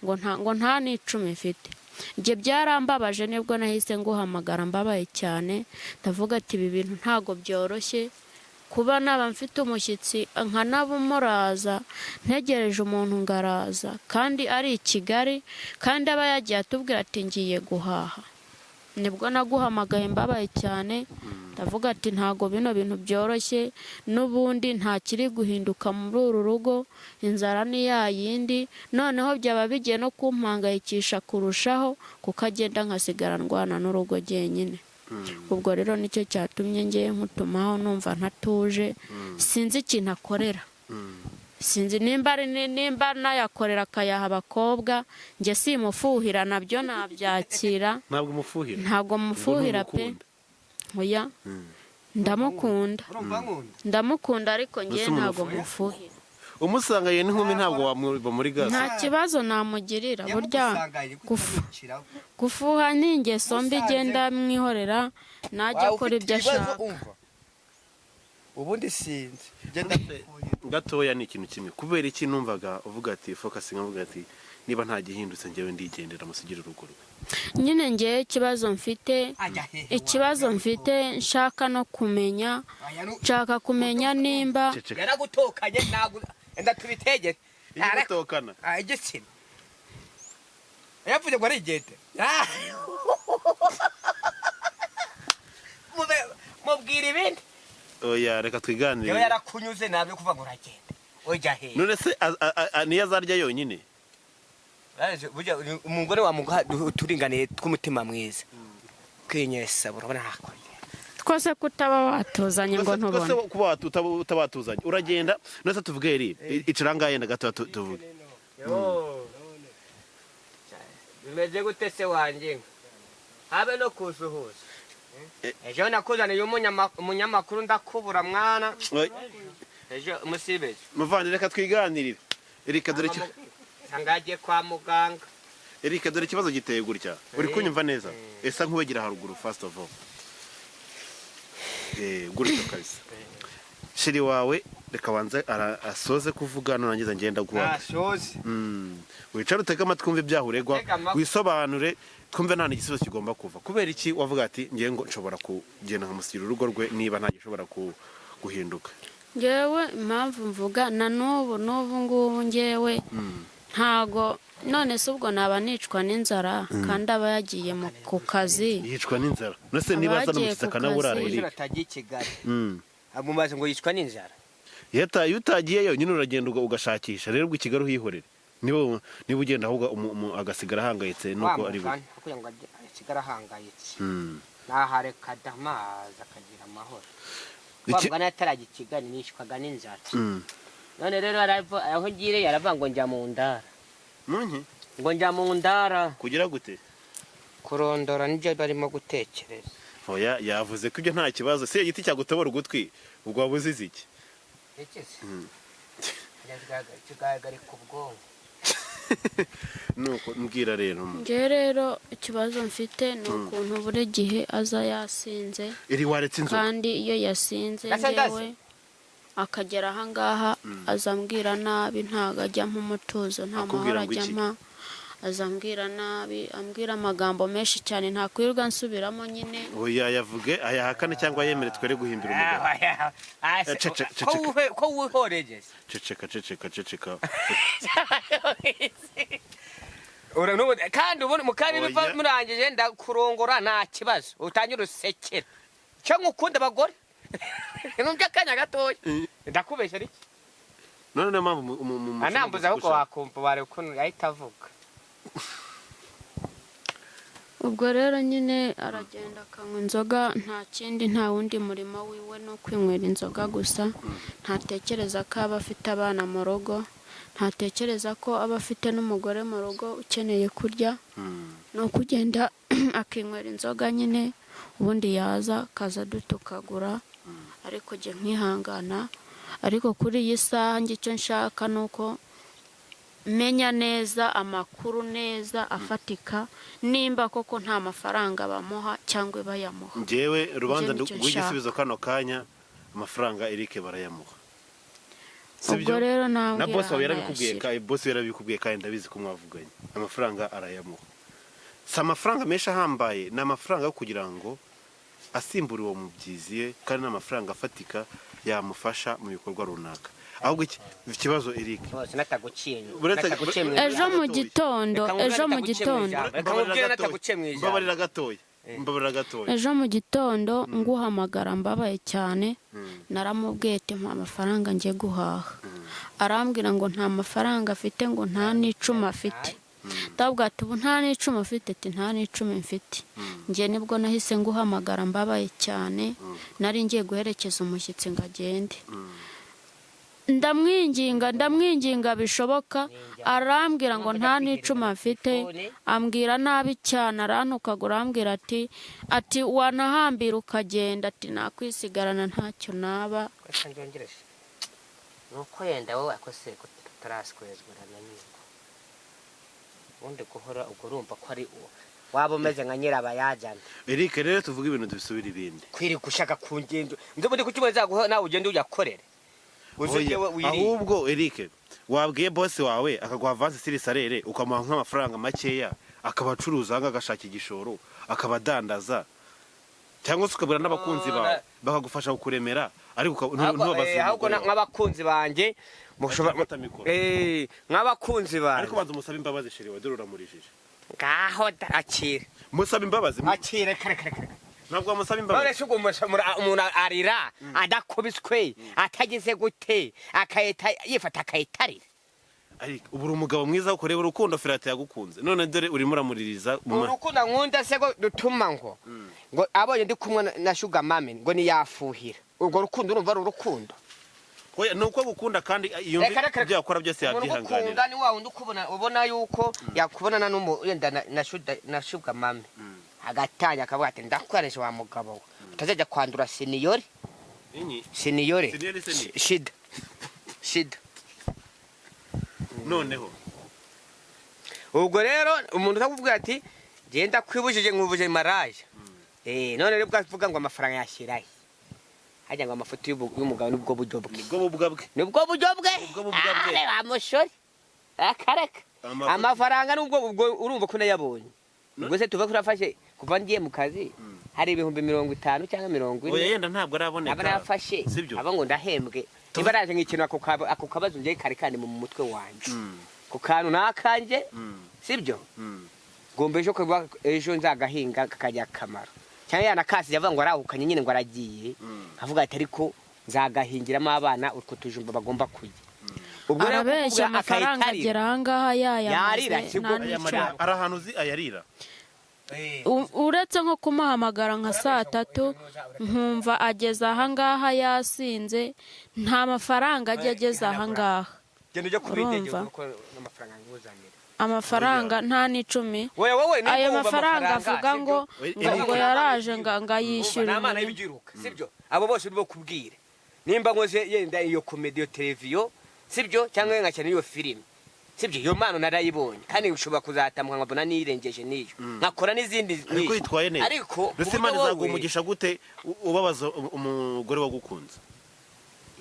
Ngo nta n'icumi mfite. Njye byarambabaje nibwo nahise nguhamagara mbabaye cyane. Ndavuga ati ibi bintu ntago byoroshye, kuba naba mfite umushyitsi nkanabumuraza ntegereje umuntu ngaraza kandi ari i Kigali kandi aba yagiye atubwira ati ngiye guhaha. Nibwo naguhamagaye mbabaye cyane. Ndavuga ati ntago bino bintu byoroshye, n'ubundi nta kiri guhinduka muri uru rugo, inzara ni yayindi, noneho byaba bigiye no kumpangayikisha kurushaho kuko agenda nkasigara ndwana n'urugo jyenyine. Ubwo rero nicyo cyatumye ngiye nkutumaho numva ntatuje, sinzi ikintu akorera. Sinzi nimba nayakorera akayaha abakobwa, njye simufuhira nabyo nabyakira. Ntabwo mufuhira pe. Oya, ndamukunda ariko njye ntabwo mufuhira. Umusangaye n'inkumi ntabwo wamuba muri gaze. Nta kibazo namugirira, burya gufuha ni ingeso mbi, genda mwihorera najya akora ibyo ashaka. Ubundi sinzi gatoya ni ikintu kimwe. Kubera iki numvaga uvuga ati focusing, avuga ati niba nta gihindutse njyewe ndigendera musigire urugo rwe. Nyine njye ikibazo mfite nshaka no kumenya, nshaka kumenya nimba yaragutokanye ntabwo enda tubitegere. Yaragutokana igitsina yavuze ngo ari igete. Mubwira ibindi. Oya reka twiganire. Yewe yarakunyuze nabyo kuva ngo uragenda. Ojya he? None se niyo azarya yonyine? Burya umugore wa muga turinganiye tw'umutima mwiza. Kwenyesa urabona hako. Twose kutaba watuzanye ngo ntubone. Twose kuba utabatuzanye. Uragenda nose tuvuge iri iciranga yenda gato tuvuge. Bimeze gute se wanje? Habe no kuzuhuza. Ejo nakuzaniye umunyamakuru ndakubura mwana. Ejo musibeje. Muvandi reka twiganirire. Erika dore ki sangaje kwa muganga. Erika dore kibazo giteye gutya. Uri kunyumva neza? Esa nkuwegera haruguru first of all. Gutyo kabisa. Shiri wawe reka wanze asoze kuvuga nangiza ngenda guha. Asoze. Wicara utega amatwi umve ibyahuregwa, wisobanure twumve nta n'igisubizo kigomba kuva. Kubera iki wavuga ati ngiye ngo nshobora kugenda nkamusira urugo rwe niba nta gishobora guhinduka? Ngewe impamvu mvuga na n'ubu ngubu ngewe ntago, none se ubwo naba nicwa n'inzara kandi aba yagiye ku kazi. Yicwa n'inzara nose niba aza n'umusitsi akanaburara iri atagiye Kigali. Amumaze ngo yicwa n'inzara. Utagiyeyo nyine uragenda ugashakisha rero i Kigali uhihorere. Niba ugenda ahubwo agasigara ahangayitse nuko ari we. Kugira ngo asigara ahangayitse. Nahare kadamaza akagira amahoro. Bamugana yataragiye Kigali nishwaga n'inzara. None rero aho ngire yaravuga ngo njya mu ndara. Munki? Ngo njya mu ndara. Kugira gute? Kurondora nibyo barimo gutekereza. Oya yavuze ko ibyo nta kibazo. Se igiti cyagutobora ugutwi ubwo wabuzize iki? Ekese. Kigaragara ku bwonko. Nuko mbwira rero. Nge rero ikibazo mfite ni ukuntu buri gihe aza yasinze. Iri waretse inzu. Kandi iyo yasinze ngewe akagera aha ngaha azambwira nabi, ntago ajya nk'umutuzo, nta mahoro ajya azambwira nabi, ambwira amagambo menshi cyane ntakwirirwa nsubiramo nyine. Oya yavuge ayahakane cyangwa yemere twere guhimbira umugabo. Ko wihoreje. Ceceka. kandi ubone mukari biva murangije ndakurongora nta kibazo utanyura usekera cyo ngukunda abagore numva kanya gatoya ndakubeshya iki none mpamvu anambuza ahubwo wakumva bare ukuntu yahita avuga ubwo rero nyine aragenda akanywa inzoga nta kindi nta wundi murimo wiwe no kwinywera inzoga gusa ntatekereza ko aba afite abana mu rugo ntatekereza ko aba afite n'umugore mu rugo ukeneye kurya ni ukugenda akinywera inzoga nyine ubundi yaza akaza dutukagura ariko jye nkihangana ariko kuri iyi saha icyo nshaka ni uko menya neza amakuru neza afatika nimba koko nta mafaranga bamuha cyangwa bayamuha njyewe rubanza rw'igisubizo kano kanya amafaranga Eric barayamuha ubwo rero na boss wawe yarabikubwiye kandi ndabizi ko mwavuganye amafaranga arayamuha si amafaranga menshi ahambaye ni amafaranga yo kugira ngo asimbure uwo mubyiziye kandi n'amafaranga afatika yamufasha mu bikorwa runaka ahubwo ikibazo Eric ejo mu gitondo ejo mu gitondo nguhamagara mbabaye cyane naramubwiye ati mpa amafaranga njye guhaha arambwira ngo nta mafaranga afite ngo nta n'icumi afite ndabwo ati ubu nta n'icumi afite ati nta n'icumi mfite njye nibwo nahise nguhamagara mbabaye cyane nari ngiye guherekeza umushyitsi ngo agende ndamwinginga bishoboka arambwira ngo nta n'icumi afite ambwira nabi cyane arantukagura arambwira ati wanahambira ukagenda ati nakwisigarana ntacyo naba nuko yenda wowe akose kutaraskwezwa naniko ubundi guhora ubwo urumva ko ari waba umeze nka nyirabayajana Eric rero tuvuga ibintu dusubira ibindi kwiri gushaka ku ngendo nzo muri kucyumeza nawe ugende uyakorere ahubwo Eric wabwiye boss wawe akaguha avance siri salere ukamuha nk'amafaranga makeya akabacuruza agashaka igishoro akabadandaza cyangwa ukabura n'abakunzi bawe bakagufasha kukuremera ariko ntubabaze ahubwo nk'abakunzi banjye nk'abakunzi banjye ariko banza umusabe imbabazi sheri wa dore uramurijije ngaho akira musabe imbabazi akira kare ntabwo wamusaba imbabazi umuntu arira adakubiswe atagize gute akayita yifata akayitarira ariko ubura umugabo mwiza ukoreba urukundo Filate yagukunze none dore urimo uramuririza urukundo nkunda se go dutuma ngo abonye ndi kumwe na Sugar Mami ngo ni yafuhira ubwo rukundo urumva ari urukundo oya nuko gukunda kandi iyo byo yakora byose yabyihanganira ukunda ni wa wundi ubona yuko yakubonana n'umuyenda na Sugar Mami agatanya akavuga ati ndakwaresha wa mugabo utazajya kwandura seniyore shida noneho ubwo rero umuntu akubwira ati genda kwibujije nkubuje maraje none rero bwavuga ngo amafaranga yashiraye hajya ngo amafoto y'umugabo nibwo buryo bwe amushori akareka amafaranga nubwo urumva ko nayabonye ubwo se tuva kurafashe kuva ngiye mu kazi hari 50 cyangwa 40 oya yenda ntabwo araboneka abarafashe aba ngo ndahembwe ibaraje nk'ikintu ako kabazo ngiye kare kandi mu mutwe wanje ku kantu nakanje sibyo gombe ejo nzagahinga kakajya kamaro cyangwa yana kasi yavuga ngo arahukanye nyine ngo aragiye avuga ati ariko nzagahingiramo abana utwo tujumba bagomba kujya ubwo arabeshya amafaranga agera ahangaha yarira ari ahantu uzi ayarira uretse nko kumuhamagara nka 3:00 nkumva ageze ahangaha yasinze nta mafaranga ajya ageze ahangaha amafaranga nta n'icumi ayo mafaranga avuga ngo yaraje ngo ayishyure sibyo abo bose uri kubwira nimba ngoze yenda iyo comedy yo televiziyo sibyo cyangwa ngakina iyo filime sibyo iyo mpano narayibonye kandi ushobora kuzatamwa nkabona nirengeje niyo nakora n'izindi ariko yitwaye neza ariko Imana izagumugisha gute ubabaza umugore wagukunze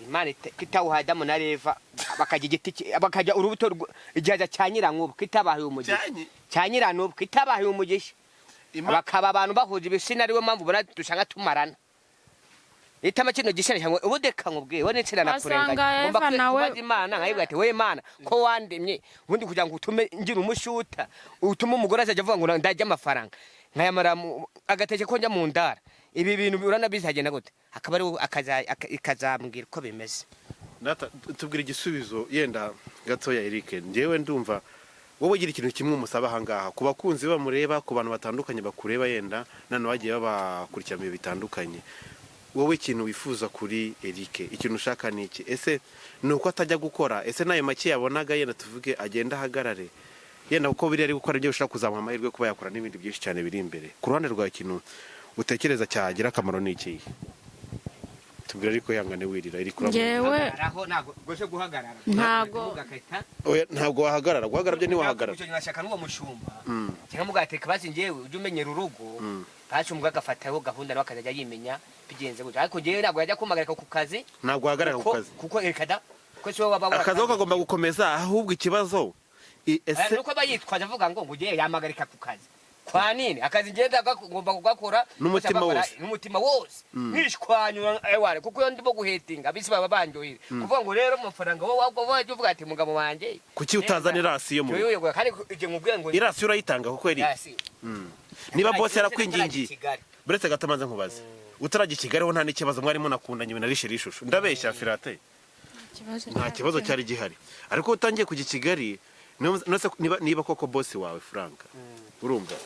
Imana kitawuhadamu na Eva bakajya igiti bakajya urubuto igihaza cyanyirankubu kitabahiye umugisha cyanyirankubu kitabahiye umugisha bakaba abantu bahuje ibisina ariwe mpamvu bona dushanga tumarana itama kino gishene cyangwa ubudeka nkubwiye wone tsira na kurenganya Wasanga Eva nawe- kubaza Imana nkayibwa ati we Mana ko wandemye ubundi kugira ngo utume ngira umushuta utume umugore azajya avuga ngo ndajya amafaranga nkayamara agateke ko njya mu ndara ibi bintu urana bizagenda gute akaba ari ikazambwira uko bimeze. tubwira igisubizo yenda gatoya Eric ngewe ndumva wowe ugira ikintu kimwe umusaba ahangaha ku bakunzi bamureba ku bantu batandukanye bakureba yenda none bagiye babakurikira mu bitandukanye wowe ikintu wifuza kuri Eric ikintu ushaka ni iki ese nuko atajya gukora ese nayo make yabonaga yenda tuvuge agenda ahagarare yenda uko biri ari gukora ibyo ushaka kuzamuha amahirwe kuba yakora n'ibindi byinshi cyane biri imbere ku ruhande rwawe ikintu utekereza cyagira akamaro ni iki tubwira ariko yangane wirira iri kuri Ngewe aho nago gose guhagarara ntabwo wahagarara guhagarara byo ntiwahagarara cyo nyashaka n'uwo mushumba cyangwa mugateka basi ngewe ujye umenyera urugo basi umugabo agafataho gahunda nawe akajya yimenya bigenze gutyo ariko ngewe ntabwo yajya kumagarika ku kazi ntabwo wahagarara ku kazi kuko rekada ko cyo waba akazi kagomba gukomeza ahubwo ikibazo ese nuko bayitwaje avuga ngo ngiye yamagarika ku kazi kwa nini akazi ngenda ngomba kugakora n'umutima wose nishwanyura eware kuko yo ndimo guhetinga bisi baba banjohira kuvuga ngo rero amafaranga wowe waje uvuga ati mugabo wanje kuki utazanira rasi yo mu kandi ije ngubwe ngo irasi urayitanga kuko eri niba boss yarakwingingiye buretse gatamanze nkubaze utarajya Kigali ho nta n'ikibazo mwari munakundanye binarishe rishusho ndabeshya Filate nta kibazo cyari gihari ariko utangiye kujya Kigali niba koko boss wawe Frank urumva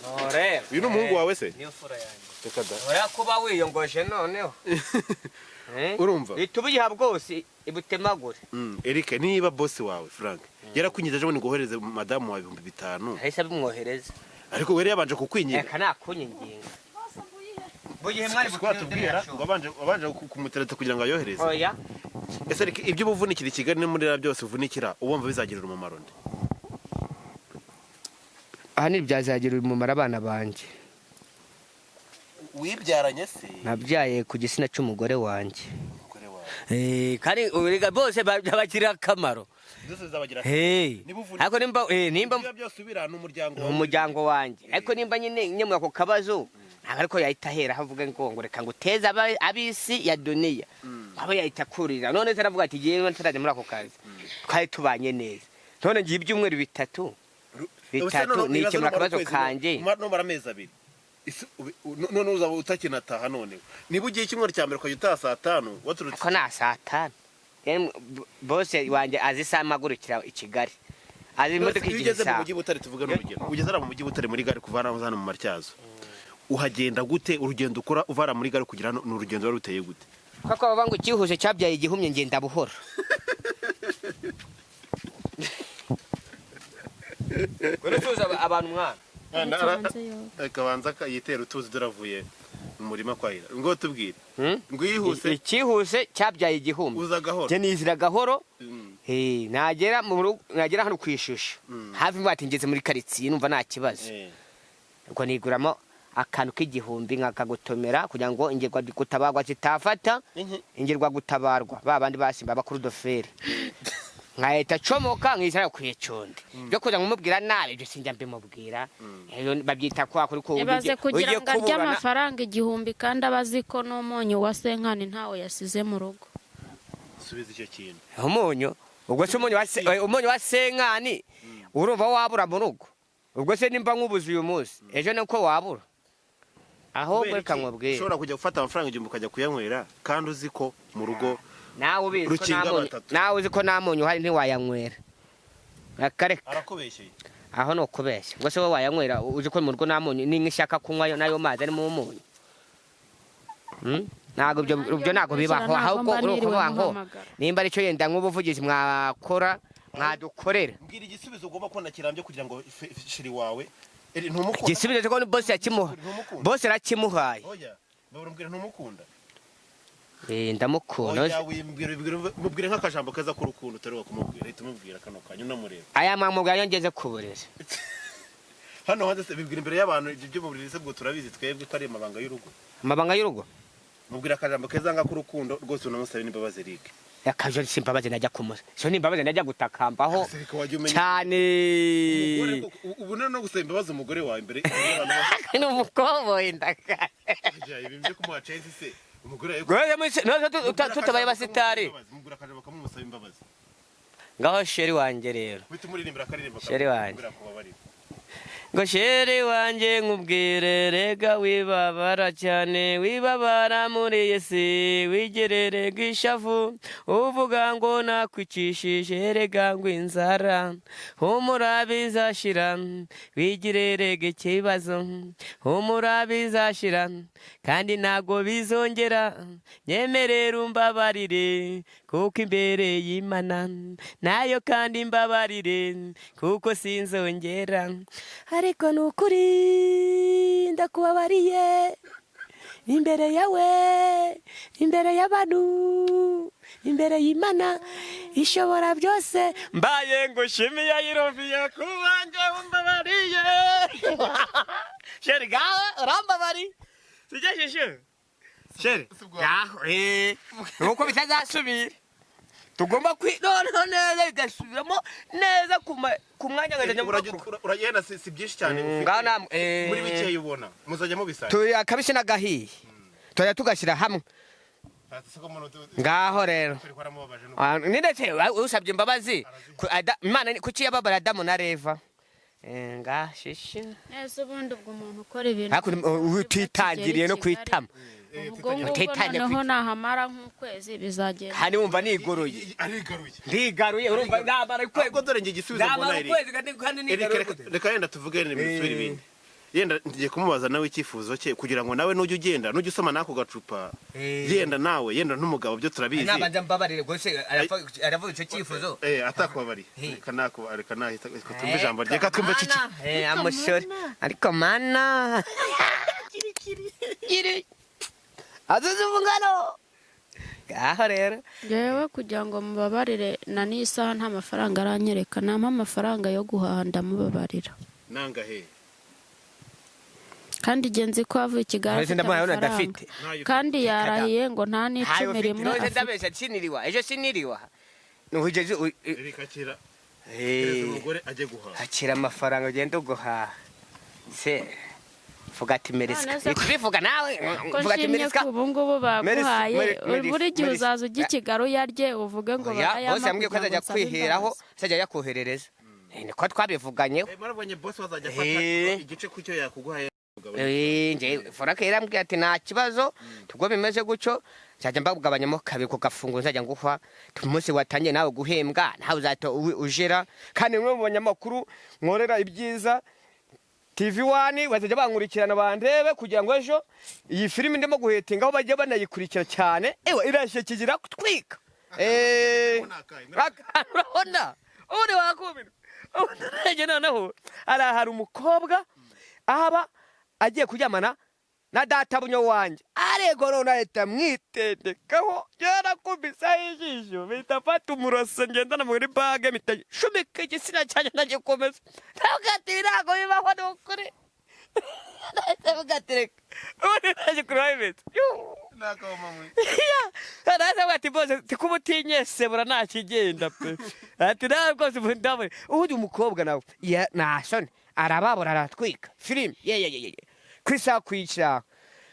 nore uyu ni umuhungu wawe se niyo fura yanjye reka da ora kuba wiyongoje noneho urumva itubiha bwose ibutemagure Eric niba boss wawe Frank yarakwingiza ngo ngohereze madamu wa 5,000 ahise abimwohereza ariko were yabanje kukwinginga reka nakunyinginga bugihe mwari butubwira ngo abanje kumutereta kugira ngo ayohereze oya ese ibyo ubuvunikira Kigali no muri byose uvunikira ubumva bizagirira umumaro nde aha byazagirira umumaro abana banje wibyaranye se nabyaye ku gisina cy'umugore wanje kandi urega bose bagira akamaro ariko nimba byose ubira n'umuryango wanje ariko nimba nyine muri ako kabazo ntabwo ariko yahita ahera havuga ngo reka ngo uteze ab'isi ya duniya aba yahita akurira none taravuga ati ngewe ntarajya muri ako kazi twari tubanye neza none ngiye ibyumweru bitatu ni ikemura akabazo kanje numara amezi 2 none uzaba utakinataha none niba ugiye icyumweru cya mbere ukajya utaha saa 5 waturutse ko na saa 5 bose wanje azi samagurukira i Kigali azi imodoka igeze mu mujyi butare tuvuga n'urugero ugeze ara mu mujyi butare muri gare kuvana hano mu Matyazo uhagenda gute urugendo ukora uvara muri gare kugira n'urugendo wari ruteye gute koko baba ngo cyihuse cyabyaye igihumye ngenda buhoro Urutuza abantu mwana akabanza yitera utuzi duravuye mu murima kwahira ngo tubwire ngo yihuse ikihuse cyabyaye igihumye uza gahoro je nizira gahoro nagera hano kwishusha hafi mbati ngeze muri karitsiye numva nta kibazo ubwo niguramo akantu k'igihumbi nkakagutomera kugira ngo ingerwa gutabarwa zitafata ingerwa gutabarwa babandi basimba bakuru doferi nkahita comoka nkisara kwicundi byo kuza ngumubwira nabi byo sinjya mbimubwira babyita kwa kuri ko ibaze kugira ngo arya amafaranga igihumbi kandi abaziko n'umunyu wa senkani ntawe yasize mu rugo subiza icyo kintu umunyu ubwo se umunyu wa senkani urumva wabura mu rugo ubwo se nimba nkubuze uyu munsi ejo niko wabura aho reka nkubwire ushobora kujya gufata amafaranga igihumbi ukajya kuyanywera kandi uzi ko mu rugo nawe uzi ko namunyu hari ntiwayanywera arakubeshyeye aho no kubeshya ubwo se wowe wayanywera uzi ko mu rugo namunyu ni nk'ishaka kunywa nayo mazi ari mu munyu ntabwo ibyo ntabwo bibaho ahubwo urukuvuga ngo nimba aricyo yenda nk'ubuvugizi mwakora mwadukorera mbwira igisubizo ugomba kubona kirambye kugira ngo shiri wawe igisubizo ko boss yakimuha boss arakimuhaye oya mbwira ntumukunda ndamukunda mubwire nk'akajambo keza k'urukundo utari wakumubwira ahita umubwira kano kanyu unamureba aya mwamubwira yongeze ku burezi hano hanze se bibwira imbere y'abantu ibyo mu burezi bwo turabizi twebwe ko ari amabanga y'urugo mubwira akajambo keza nk'ak'urukundo rwose unamusaba n'imbabazi Eric akaje simbabaze najya kumuza so nimbabaze najya gutakambaho cyane ubu no gusaba imbabazi umugore wawe imbere n'umukoboyi ndaka ibi byo kumuha chance se tutabaye basitari ngaho sheri wanjye rero sheri wanjye ngo sheri wanjye nkubwire rega wibabara cyane wibabara muri iyi si wigerere gishavu uvuga ngo nakwicishije rega ngo inzara humura bizashira wigirere ikibazo humura bizashira kandi ntago bizongera nyemerera umbabarire kuko imbere y'Imana nayo kandi mbabarire kuko sinzongera ariko nukuri ndakubabariye imbere yawe imbere y'abantu imbere y'Imana ishobora byose mbaye ngo shimiye yiroviye kubanje umbabariye sheri gawe urambabari sijashishye sheri gaho nuko bitazasubira tugomba kwinona neza bigasubiramo neza ku mwanya ngajya uragenda si byinshi cyane muri bikeya ubona muzajya mubisanga tuya akabisi n'agahiye tuya tugashyira hamwe ngaho rero ndetse usabye imbabazi Imana kuki yababara Adamu na Eva ngashishe nese ubundi ubwo umuntu ukora ibintu utitangiriye no kwitama ubwo noneho nahamara nk'ukwezi bizagenda hani wumva nigoroye ndigaruye urumva nabara ubwo dore ngiye igisubizo mbona reka yenda tuvuge n'ibisubira ibindi yenda ngiye kumubaza nawe icyifuzo cye kugira ngo nawe nujye ugenda nujye usoma nako gacupa yenda nawe yenda n'umugabo byo turabizi nabanza mbabarire gose aravuga icyo cyifuzo atakubabari reka nahita tumbe ijambo reka twumve ciki amushore ariko mana kiri azuze ubungano ngaho rero yewe kugira ngo mubabarire na n'isaha nta mafaranga aranyereka nampa amafaranga yo guhaha ndamubabarira nangahe kandi genzi ko avuye Kigali kandi yarahiye ngo nta n'icumi rimwe ejo siniriwa nuhugeze rikakira umugore ajye guhaha akira amafaranga ugenda uguhaha se vuga ati meriska bivuga nawe vuga ati meriska ubu ngubu baguhaye buri gihe uzaza ujya Kigali yarye uvuge ngo bose yambwiye ko azajya kwiheraho azajya yakoherereza niko twabivuganyeho marabonye boss bazajya afata igice kucyo yakuguhaye nje foraka yarambwiye ati nta kibazo tubwo bimeze gucyo cyajya mbagabanyamo kabiri ku gafungo nzajya nguhwa tumunsi watangiye nawe guhembwa ntawe uzahita ujera kandi mwe mu banyamakuru nkorera ibyiza TV1 bazajya bankurikirana bandebe kugira ngo ejo iyi filime ndimo guhetinga aho bajye banayikurikira cyane irashye kigira kutwika urabona uri wakumira nje noneho hari umukobwa ahaba agiye kuryamana na data bunyo wanje arego rona leta mwitendekaho yarakubisa ijisho bitafata umurose ngenda muri bage mitaje shumika igisina cyane nagikomeza ntagatira ngo bibaho n'ukuri ntagateka uri nagikurwa bimeze nakoma mwe araza bati bose tikubutinye bura nakigenda pe ati ntabwo ndabona ubundi umukobwa nawe ya nashone arababura aratwika film ye kwisa kwica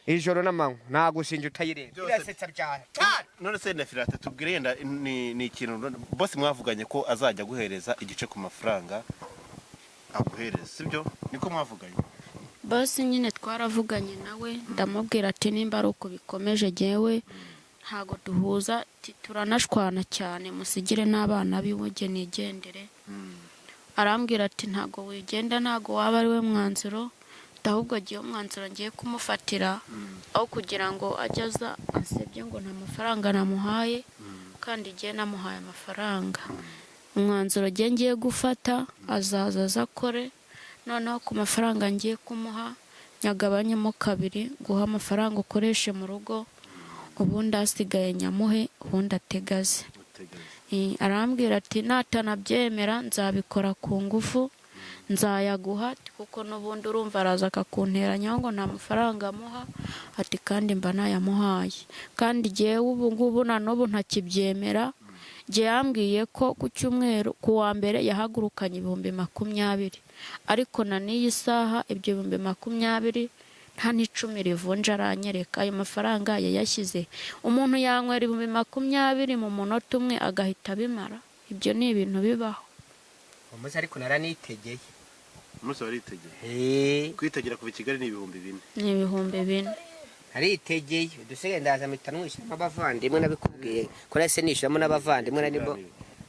ijoro n'amanywa nagushinja utayireba irasetsa cyane none se na Filate tubwire yenda ni ikintu boss mwavuganye ko azajya guhereza igice ku mafaranga aguhereza sibyo niko mwavuganye boss nyine twaravuganye nawe ndamubwira ati nimba ari uko bikomeje jewe ntago duhuza turanashwana cyane musigire n'abana biwoge nigendere arambwira ati ntago wigenda ntago waba ari we mwanzuro ahubwo agiye umwanzuro ngiye kumufatira aho kugira ngo ajyaza asebye ngo nta mafaranga namuhaye kandi igihe namuhaye amafaranga umwanzuro ngiye gufata azaza azakore noneho ku mafaranga ngiye kumuha nyagabanyemo kabiri guha amafaranga ukoreshe mu rugo ubundi asigaye nyamuhe ubundi ategaze arambwira ati natanabyemera nzabikora ku ngufu nzayaguha kuko n'ubundi urumva araza akakunteranya ngo nta mafaranga amuha ati kandi mba nayamuhaye kandi jewe ubu ngubu na n'ubu ntakibyemera je yambwiye ko ku cyumweru ku wa mbere yahagurukanye 20,20 ariko na n'iyi saha ibyo 20,20 hano 10 rivunja aranyereka ayo mafaranga yayashyize umuntu yanywera 20 mu munota umwe agahita bimara. Ibyo ni ibintu bibaho. Umunsi ariko naranitegeye. Umunsi waritegeye? Kwitegera kuva Kigali ni 4,000. Ni 4,000. Aritegeye dusege ndaza mitanwishyiramo abavandimwe nabikubwiye ko nase nishiramo n'abavandimwe nanibo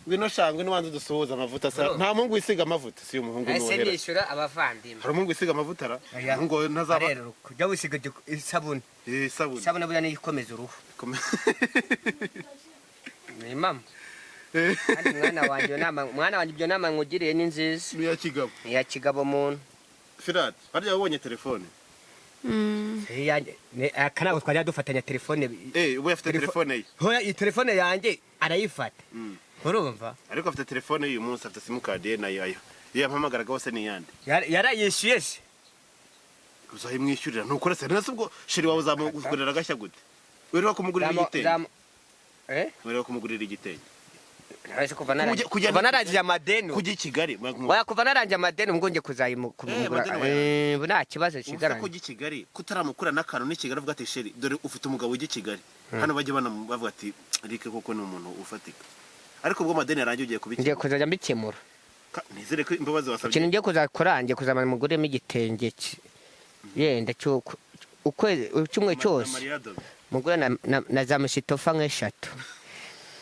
ngwino shangwe n'ubanze dusuhuza amavuta sa nta mungu wisiga amavuta si umuhungu n'uhera nase nishura abavandimwe hari umungu wisiga amavuta ra ngo ntazaba rero kujya wisiga isabune isabune buriya ni ikomeza uruhu ni mama mwana wanjye ibyo nama ngugiriye ni nziza ya kigabo muntu Filate harya wabonye telefone akanago twajya dufatanya telefone ubu afite telefone ye hoya iyi telefone yanjye arayifata urumva ariko afite telefone y'uyu munsi afite simukadi ye nayo yampamagaraga hose ni yandi yarayishyuye se uzayimwishyurira ntukora se nase ubwo sheri wawe uzamugurira agashya gute werewa kumugurira igitenge werewa kumugurira igitenge kuva narangije amadeni kujya Kigali kuva narangije amadeni ngo nge kuzayimugura nta kibazo kigaranye kujya Kigali kutaramukura n'akantu ni Kigali avuga ati sheri dore ufite umugabo ujya Kigali hano bajye bavuga ati Rike koko ni umuntu ufatika ariko ubwo amadeni yarangiye ugiye kubikemura ngiye kuzajya mbikemura nizere ko imbabazi wasabye ikintu ngiye kuzakora ngiye kuzamana muguremo igitenge yenda cyuko ukwezi cyumwe cyose mugura na za musitofa nk'eshatu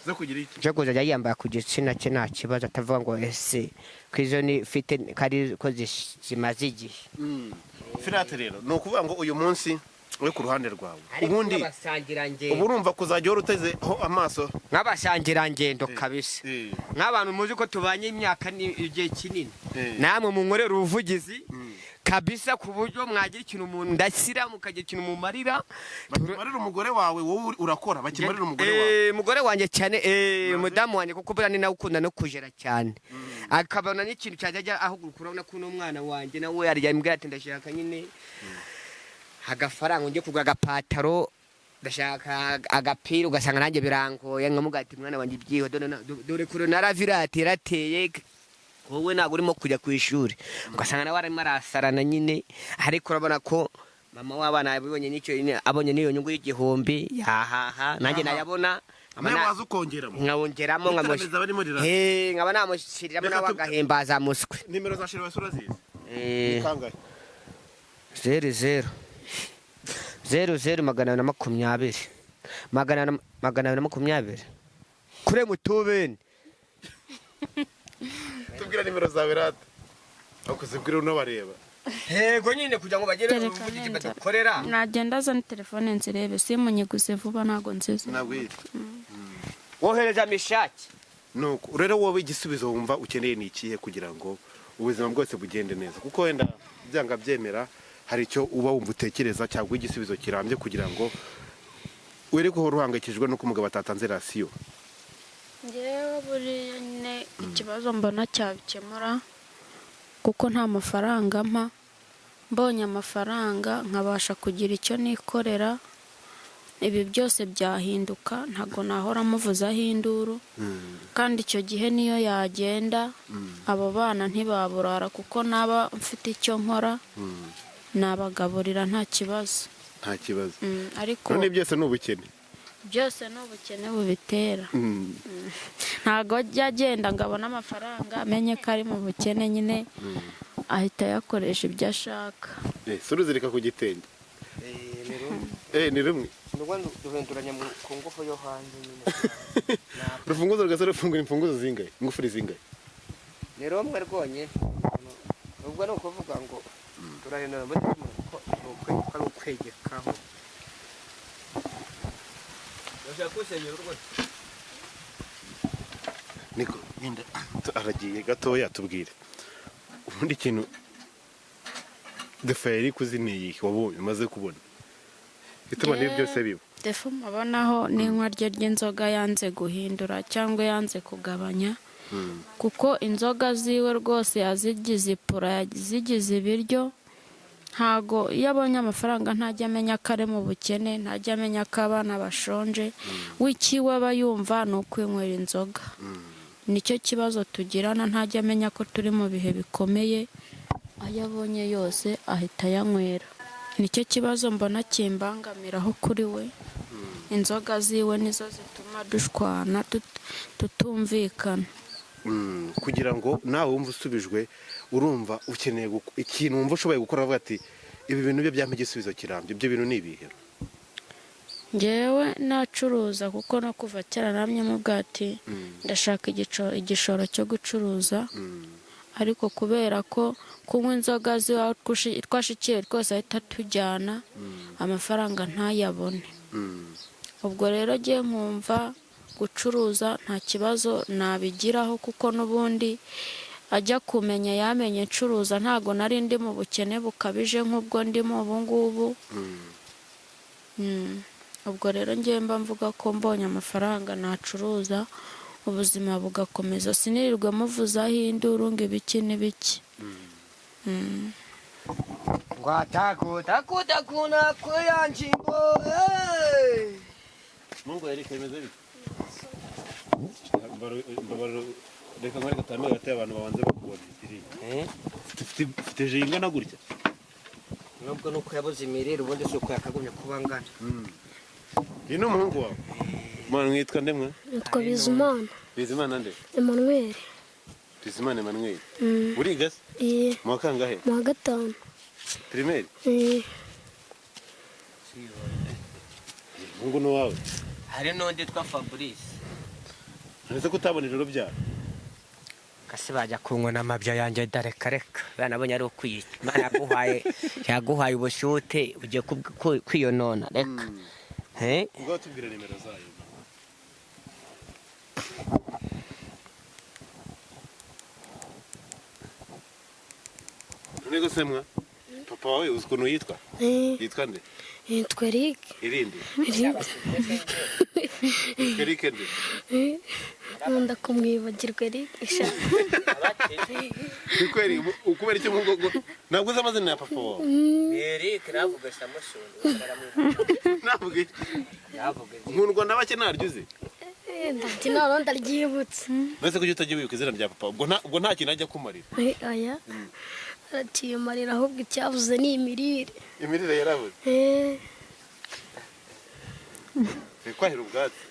zo kugira iki cyo kuzajya yambara ku gitsina cye nta kibazo atavuga ngo ese kwizo ni fite kari ko zimaze igihe. Filate rero no kuvuga ngo uyu munsi we ku ruhande rwawe ubundi ubu urumva kuzajya urutezeho amaso nk'abasangira ngendo kabisa nk'abantu muzi ko tubanye imyaka igihe kinini namwe mu nkorera ubuvugizi kabisa ku buryo mwagira ikintu umuntu ndasira mukagira ikintu mu marira bakimarira umugore wawe wowe urakora bakimarira umugore wawe umugore wanjye cyane mudamu wanjye kuko bura ni nawe ukunda no kujera cyane akabona n'ikintu cyajya ahugurukura urabona ko n'umwana wanjye nawe yaryambwira ati ndashaka nyine agafaranga ngiye kugura agapataro ndashaka agapira ugasanga nanjye birangoye nkamuga ati mwana wanjye ibyiho dore kure naravirate rateye wowe ntabwo urimo kujya ku ishuri ugasanga nawe arimo arasarana nyine ariko urabona ko mama w'abana abonye n'icyo abonye n'iyo nyungu y'igihumbi yahaha nanjye nayabona waza ukongeramo nkawongeramo nkaba namushyiriramo nawe agahimbaza muswe nimero za sheri wasura zizi kangahe 00 220 kure mutubeni tubwira nimero zawe rata akuzibwira uno bareba yego nyine kugira ngo bagere ubuvugizi badukorera nagenda azana telefone nzirebe simunyiguze vuba ntago nziza ntabwo yitwa wohereza mishaki nuko rero wowe igisubizo wumva ukeneye ni ikihe kugira ngo ubuzima bwose bugende neza kuko wenda byanga byemera hari icyo uba wumva utekereza cyangwa igisubizo kirambye kugira ngo were ko ruhangayikijwe nuko umugabo atatanze rasiyo ngewe buri ne ikibazo mbona cyabikemura kuko nta mafaranga mpa mbonye amafaranga nkabasha kugira icyo nikorera ibi byose byahinduka ntago nahora muvuzaho induru kandi icyo gihe niyo yagenda abo bana ntibaburara kuko naba mfite icyo nkora nabagaburira nta kibazo ariko none byose ni ubukene byose ni ubukene bubitera ntago ajya agenda ngo abone amafaranga amenye ko ari mu bukene nyine ahita yakoresha ibyo ashaka suruzirika ku gitenge ni rumwe duhinduranya ku ngufu yo hanze nyine rufunguzo rugasore rufungura imfunguzo zingahe ingufuri zingahe ni rumwe rwonye ubwo ni ukuvuga ngo turahindura muri ko ari ukwegekaho niko yenda aragiye gatoya tubwire ubundi kintu deferi kuziniye wabonye umaze kubona bituma nibi byose biba defu mabonaho n'inkwa rye ry'inzoga yanze guhindura cyangwa yanze kugabanya kuko inzoga ziwe rwose yazigize ipura yazigize ibiryo ntago iyo abonye amafaranga ntajya amenya ko ari mu bukene ntajya amenya ko abana bashonje w'ikiwe aba yumva ni ukwinywera inzoga nicyo kibazo tugirana ntajya amenya ko turi mu bihe bikomeye ayo abonye yose ahita ayanywera nicyo kibazo mbona kimbangamiraho kuri we. Inzoga ziwe nizo zituma dushwana tutumvikana. kugira ngo nawe wumva usubijwe urumva ukeneye ikintu wumva ushoboye gukora avuga ati ibi bintu byo byampa igisubizo kirambye, ibyo bintu ni ibihe? Njyewe nacuruza kuko no kuva kera namye mu bwati ndashaka igishoro cyo gucuruza, ariko kubera ko kunywa inzoga ziwa twashikiye rwose ahita tujyana amafaranga ntayabone. Ubwo rero ngiye nkumva gucuruza nta kibazo nabigiraho, kuko n'ubundi ajya kumenya yamenye ncuruza ntago nari ndi mu bukene bukabije nk'ubwo ndimo ubu ngubu. Ubwo rero ngiye mba mvuga ko mbonye amafaranga nacuruza ubuzima bugakomeza, sinirirwe muvuzaho induru ngo ibiki n'ibiki. Ngwatakuta kuna kuyanjimbo Mungu yarikemeze bite? Reka nkore gatamira gateye abantu babanze bakubona iri. Ufite jinga na gutya. nubwo nuko yabuze imirire ubundi se uko yakagumye kubangana. Ino umuhungu wawe mwana mwitwa ndemwe? Nitwa Bizimana. Bizimana nde? Emmanuel. Bizimana Emmanuel. Uriga se? Mu kangahe? Mu gatanu. Primaire? Mungu no wawe. Hari n'undi twa Fabrice. Nese kutabona ijoro byara. Kasi bajya kunywa n'amabya yanjye darekareka banabonye ari ukwiye. Imana yaguhaye ubushute uje kwiyonona reka. Ngo tubwire nimero zayo. Nego semwa. Papa wawe uzi ukuntu yitwa? Yitwa nde? Yitwa Eric. Irindi. Eric nde? Nkunda kumwibagirwa Eric. Kweli ukubera icyo ngo ntabwo uzi amazina ya papa wawe? Eric navuga Samusundi. Navuga. Nkundwa n'abake naryuze. Ndati none ndaryibutse. Nese kujya utagiye wibuka izina rya papa ubwo nta kintu ajya kumarira. Aya. Aratiye Amarira ahubwo icyavuze ni imirire. Imirire yarabuze. Kwahira ubwatsi.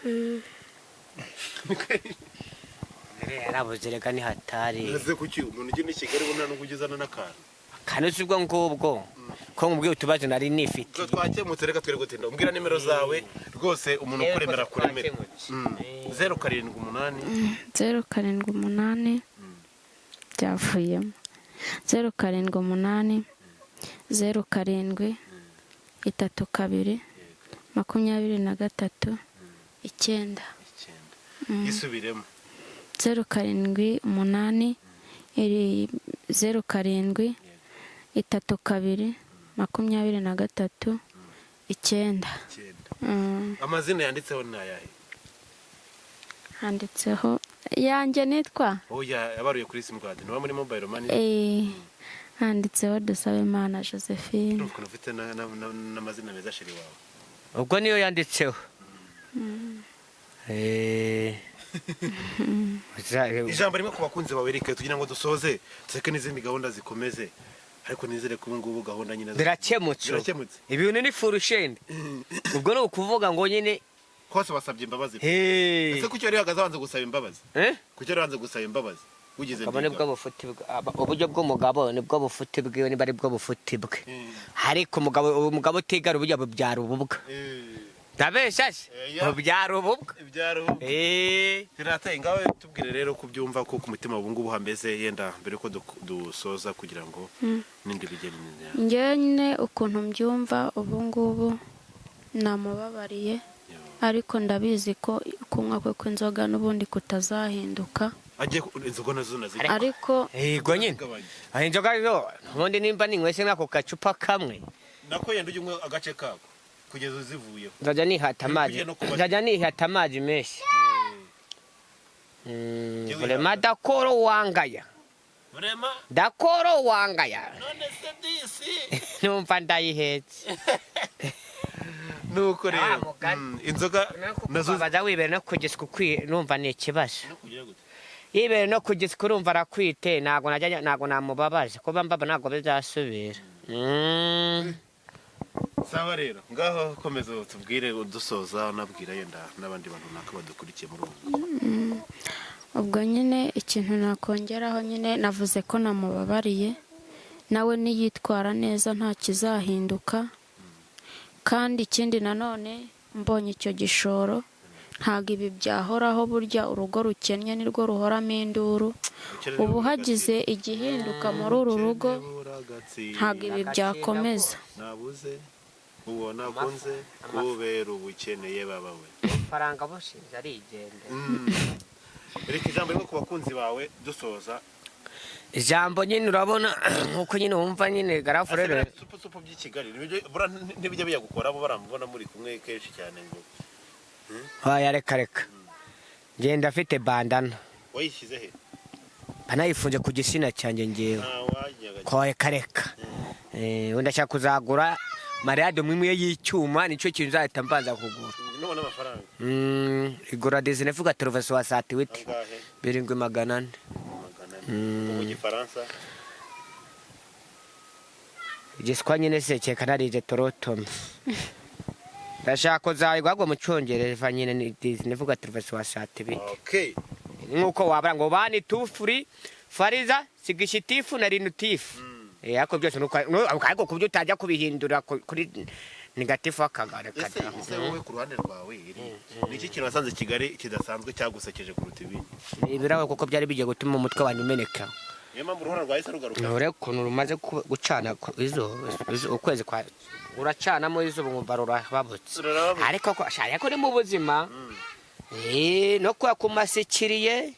Yarabuze reka ni hatari. Nese kuki umuntu ugenda i Kigali ubona no kugezana n'akantu. Kanutse ubwo ngubwo ko mubwiye utubazo nari nifite. Twakemutse reka twere gutinda. Umbwira nimero zawe rwose umuntu ukuremera kuremera. 078 078 byavuyemo 078 07 32 23 9. Gisubiremo. 078 07 32 23 9. Amazina yanditseho ni ayahe? Handitseho yanjye nitwa Oya yabaruye kuri simcard no muri mobile money. Handitseho Dusabimana Josephine. Ukuntu ufite n'amazina meza shiri wawe. Ubwo niyo yanditseho. Ijambo rimwe ku bakunzi bawe Eric tugira ngo dusoze tseke n'izindi gahunda zikomeze, ariko nizere ko ngubu gahunda nyine birakemutse. Ibintu ni furushende. Ubwo no kuvuga ngo nyine kose basabye imbabazi. Ese kuki yari hagazabanze gusaba imbabazi? Kuki yari hanze gusaba imbabazi? Ugize kabone bwo bufuti uburyo bw'umugabo nibwo bufuti bwe niba ari bwo bufuti bwe. Ariko umugabo utigara uburyo bubyara ububwa. Nabeshashe ubyara ububwa. Filate ngawe tubwire rero kubyumva ko ku mutima ubu ngubu hameze yenda mbere ko dusoza kugira ngo nindi bigene neza. Njye ukuntu mbyumva ubu ngubu namubabariye, ariko ndabizi ko kunywa kwe kw'inzoga n'ubundi kutazahinduka. Aje inzoga nazo nazira. Ariko yego nyine inzoga zo ubundi nimba ninywese nk'ako gacupa kamwe nako yenda ujye unywa agace kako kugeza uzivuyeho. Nzajya nihata amazi menshi. Vraiment dakoro wangaya. Dakoro wangaya. None se disi. Numva ndayihetse. Nuko rero inzoga nazo baza wibere no kugiswa numva ni ikibazo. Yibere no kugiswa urumva arakwite nago namubabaje kuba mbaba nago bizasubira. sawa rero ngaho komeza tubwire udusoza unabwira yenda n'abandi bantu naka badukurikiye muri ubu. ubwo nyine ikintu nakongeraho nyine navuze ko namubabariye nawe niyitwara neza nta kizahinduka kandi ikindi nanone mbonye icyo gishoro ntabwo ibi byahoraho burya urugo rukennye nirwo ruhoramo induru ubu hagize igihinduka muri uru rugo ntabwo ibi byakomeza nabuze ubona kunze kubera ubukeneye baba we faranga bushinze ari yigendera reka ijambo rimwe ku bakunzi bawe dusoza ijambo nyine urabona nkuko nyine wumva nyine garafurere supu by'i Kigali ntibijya biyagukora bo baramubona muri kumwe kenshi cyane ngo oya reka ngenda afite bandana wayishyize he banayifunze ku gisina cyanjye ngewe koye kareka wenda ashaka kuzagura mariyade mwimwe y'icyuma nicyo kintu nzahita mbanza kugura none amafaranga igura dizine vuga terovesi wa satiwiti 700 mu gifaransa igiswa nyine se cyeka narije torotome ndashaka kuzayigwa mu cyongereza nyine ni dizine vuga terovesi wa satiwiti okay nkuko wabara ngo bani tufuri fariza sigishitifu na rinutifu yako byose nuko ariko kubyo utajya kubihindura kuri negatifu akagare kata ese wowe ku ruhande rwawe ni iki kintu wasanze Kigali kidasanzwe cyagusekeje kuruta ibindi ibirawe kuko byari bigiye gutuma umutwe wanyu umeneka niyo mpamvu uruhara rwawe se rugaruka nore kuntu rumaze gucana izo ukwezi kwa uracanamo izo bumva rurababutse ariko ko ashaka ko ni mu buzima no kwa kumasikiriye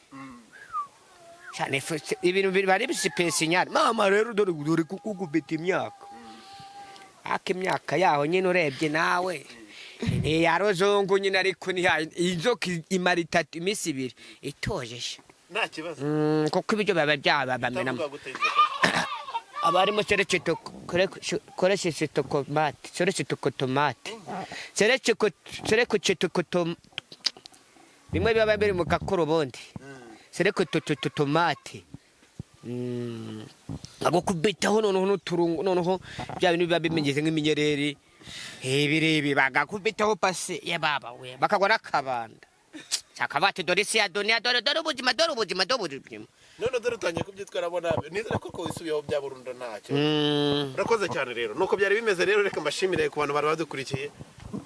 cyane ibintu bari bisipesinyari mama rero dore kukugubita imyaka imyaka yaho nyine urebye nawe yarozongo nyine ariko inzoka imara 3 iminsi 2 itojeje nta kibazo kuko ibyo baba byabamenamo abarimo cerecheto koresheto tomate cerecheto tomate cerecheto bimwe biba biri mu kakorobondi sereko tomate agukubitaho noneho turungu noneho bya bintu biba bimenyeze nk'iminyereri birebi bagakubitaho pase ya baba we bakagwa nakabanda sakabate dore si adonia dore ubuzima none dore utangiye kubyitwara abona nizere ko isubiyeho bya burundu ntacyo urakoze cyane rero nuko byari bimeze rero reka mbashimire ku bantu bari badukurikiye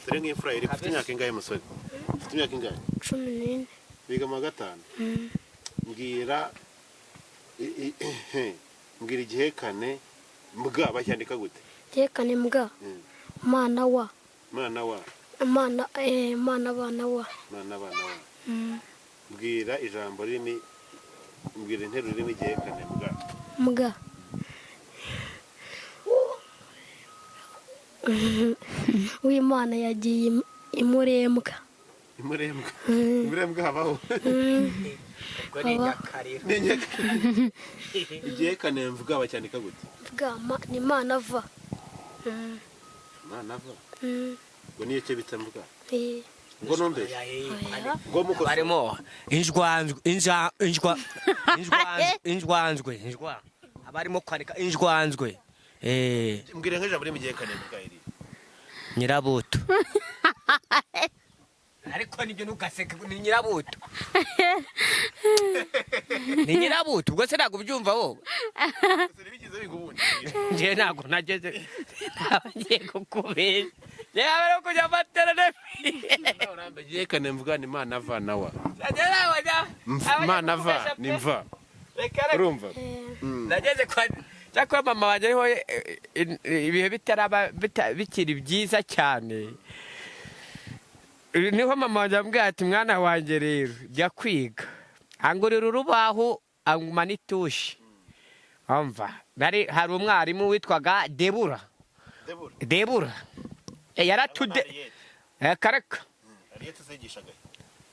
dore nk'imfura iri ufite imyaka ingahe musore ufite imyaka ingahe 14 biga mu 5 mbwira igihekane mbwa bacyandika gute igihekane mbwa mana wa mana bana wa mbwira ijambo ririmo mbwira interuro irimo igihekane mbwa w'Imana yagiye imurembwa habaho igihekane mvuga bacyandika gute ni mana va ngo niyo cyo bita mvuga ngo nombe ngo muko barimo injwanzwe abarimo kwandika injwanzwe mbwira nk'ijambo ririmo igihekane mvuga iri nyirabuto ariko nibyo ntugaseke ni nyirabuto ni nyirabuto ubwo se ntabwo ubyumva wowe njye ntabwo nageze ngiye kukubera yewe no kujya matera nefi igihekane mvuga ni mana va nawa mana va ni mva urumva nageze kwa mama wanjye ariho ibihe bitaraba bikiri byiza cyane niho mama wanjye ambwira ati mwana wanjye rero jya kwiga angurira urubaho anguma n'itushi hari umwarimu witwaga Debura yaratude kareka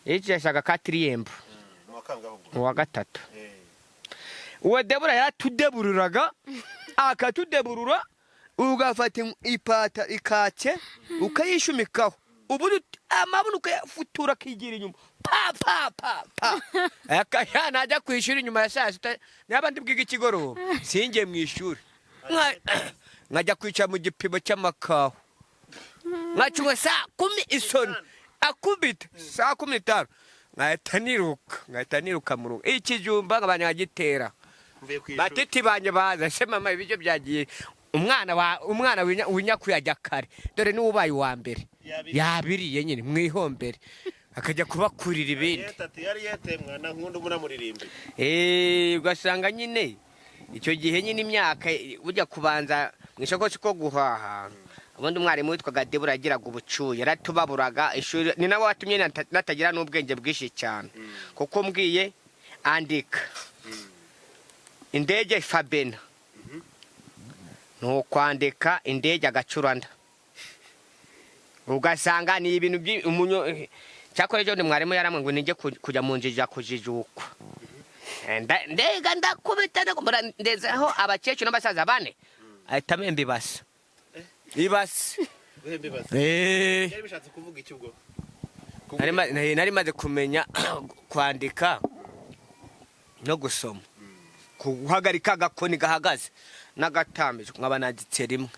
yigishaga katiriyembo mu wa 3 uwo Debura yaratudebururaga akatudeburura ugafata ipata ikake ukayishumikaho ubundi amabuno ukayafutura kigira inyuma pa akaya najya kwishura inyuma ya saa sita n'abandi bwiga ikigoroba singe mu ishuri nkajya kwicara mu gipimo cy'amakaho nkacunga saa 10 isoni akubita saa 15 nkahita niruka mu rugo ikijumba nkabanya nkagitera batiti banje baza se mama ibyo byagiye umwana winya kuyajya kare dore ni ubaye wa mbere yabiriye nyine mwihombere akajya kubakurira ibindi yari yatemwa na nkundo muramuririmbe ugasanga nyine icyo gihe nyine imyaka ujya kubanza mwishako ko guhaha ubundi umwarimu witwaga Debura agiraga ubucuye yaratubaburaga ishuri ni nawe watumye natagira n'ubwenge bwishi cyane kuko mbwiye andika indege Fabena no kwandika indege agacuranda ugasanga ni ibintu by'umunyo cyakore cyo mwarimu yaramwe ngo ninge kujya mu njija kujijukwa ndega ndakubita ndezaho abakecuru n'abasaza bane ahita membi basa ibase yari bishatse kuvuga iki ubwo nari maze kumenya kwandika no gusoma kuhagarika agakoni gahagaze n'agatambije nkaba nanditse rimwe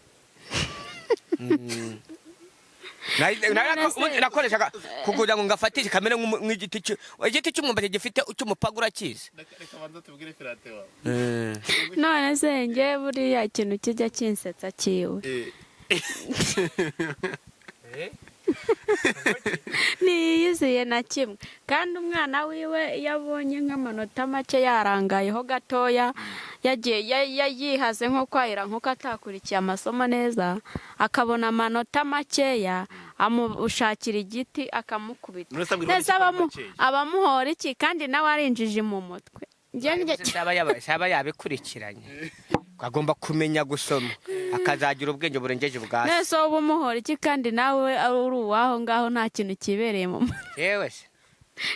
nakoreshaga kugira ngo ngafatishe kamere nk'igiti cy'umwumbati gifite cy'umupagura kize reka banza tubwire Filate wawe none se nge buriya ikintu kijya kinsetsa kiwe niyiziye na kimwe kandi umwana wiwe yabonye nk'amanota make yarangayeho gatoya yagiye yihaze nko kwahira nkuko atakurikiye amasomo neza akabona amanota makeya amushakira igiti akamukubita ndetse abamuhora iki kandi nawe arinjije mu mutwe saba yabikurikiranye agomba kumenya gusoma akazagira ubwenge burengeje ubwase nese uba umuhora iki kandi nawe uri uwaho ngaho nta kintu kibereye mu mutwe yewe se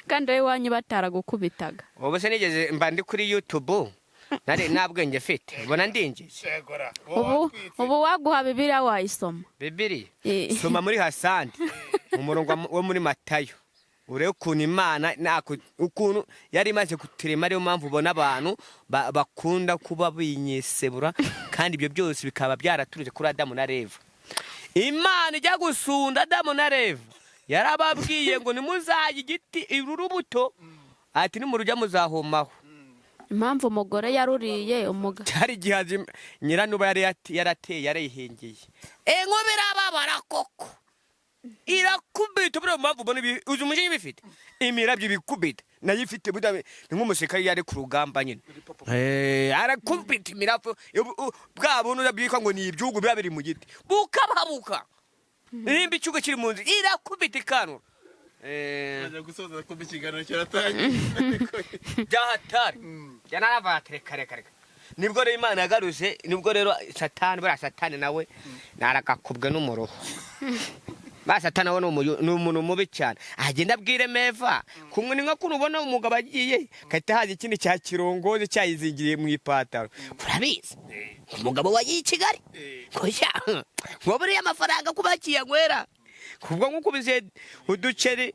kandi wowe iwanyu bataragukubitaga ubu se nigeze mba ndi kuri YouTube nta bwenge mfite ubona ndinjije ubu waguha Bibiliya wayisoma Bibiliya soma muri Hasandi mu murongo wo muri Matayo urebe ukuntu Imana ukuntu yari imaze kuturema ariyo mpamvu ubona abantu bakunda kuba binyesebura kandi ibyo byose bikaba byaraturutse kuri Adamu na Eva. Imana ijya gusunda Adamu na Eva yarababwiye ngo nimuzajye igiti urubuto ati nimurujya muzahomaho. Impamvu umugore yaruriye cyari gihaje nyiranuba yarateye yarayihengeye inkubira babara koko irakubita bro mpamvu ubona uzi umuje bifite imirabyo bikubita nayo ifite budabe nk'umuseka yari ku rugamba nyine arakubita imirapfu bwa buntu byikwa ngo ni ibyugu byabiri mu giti bukababuka nimba icyugo kiri mu nzi irakubita ikano baje gusoza ko bikigano cyaratanye byahatari yanaravatire kare nibwo rero Imana yagaruje nibwo rero satani nawe narakakubwe n'umuroho basatana wono umuntu mubi cyane agenda abwire Meva kumwe ninka kunubona umugabo agiye kahita haje ikindi cya kirongoze cyayizingiriye mu ipataro urabizi umugabo wagiye Kigali koya ngo buriya amafaranga kubakiye ngwera kubwo nk'ukubize uduceri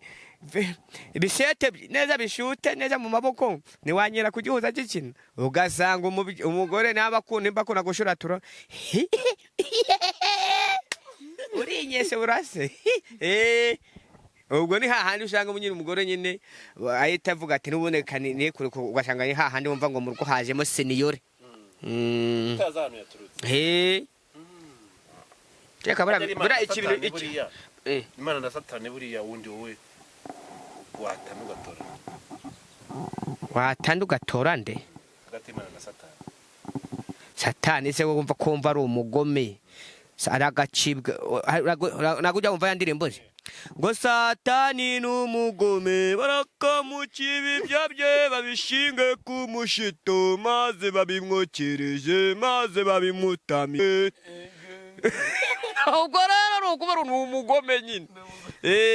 bisete neza bishute neza mu maboko niwanyera kugihuza cy'ikina ugasanga umugore n'abakunda imbako nagushuratura urinyese burase ubwo ni hahandi usanga umunyiri umugore nyine ahita avuga ati nuboneka ni kure ugasanga ni hahandi wumva ngo mu rugo hajemo senior tazano yaturutse reka bura ikibintu iki Imana na Satani buriya wundi wowe watandugatora nde gatimana na Satani se wumva kumva ari umugome aragacibwa nagujya wumva yandirimbo ngo Satani n'umugome barakamukiba ibyo bye babishinge ku mushito maze babimwokereje maze babimutamiye ubwo rero nukuba umugome nyine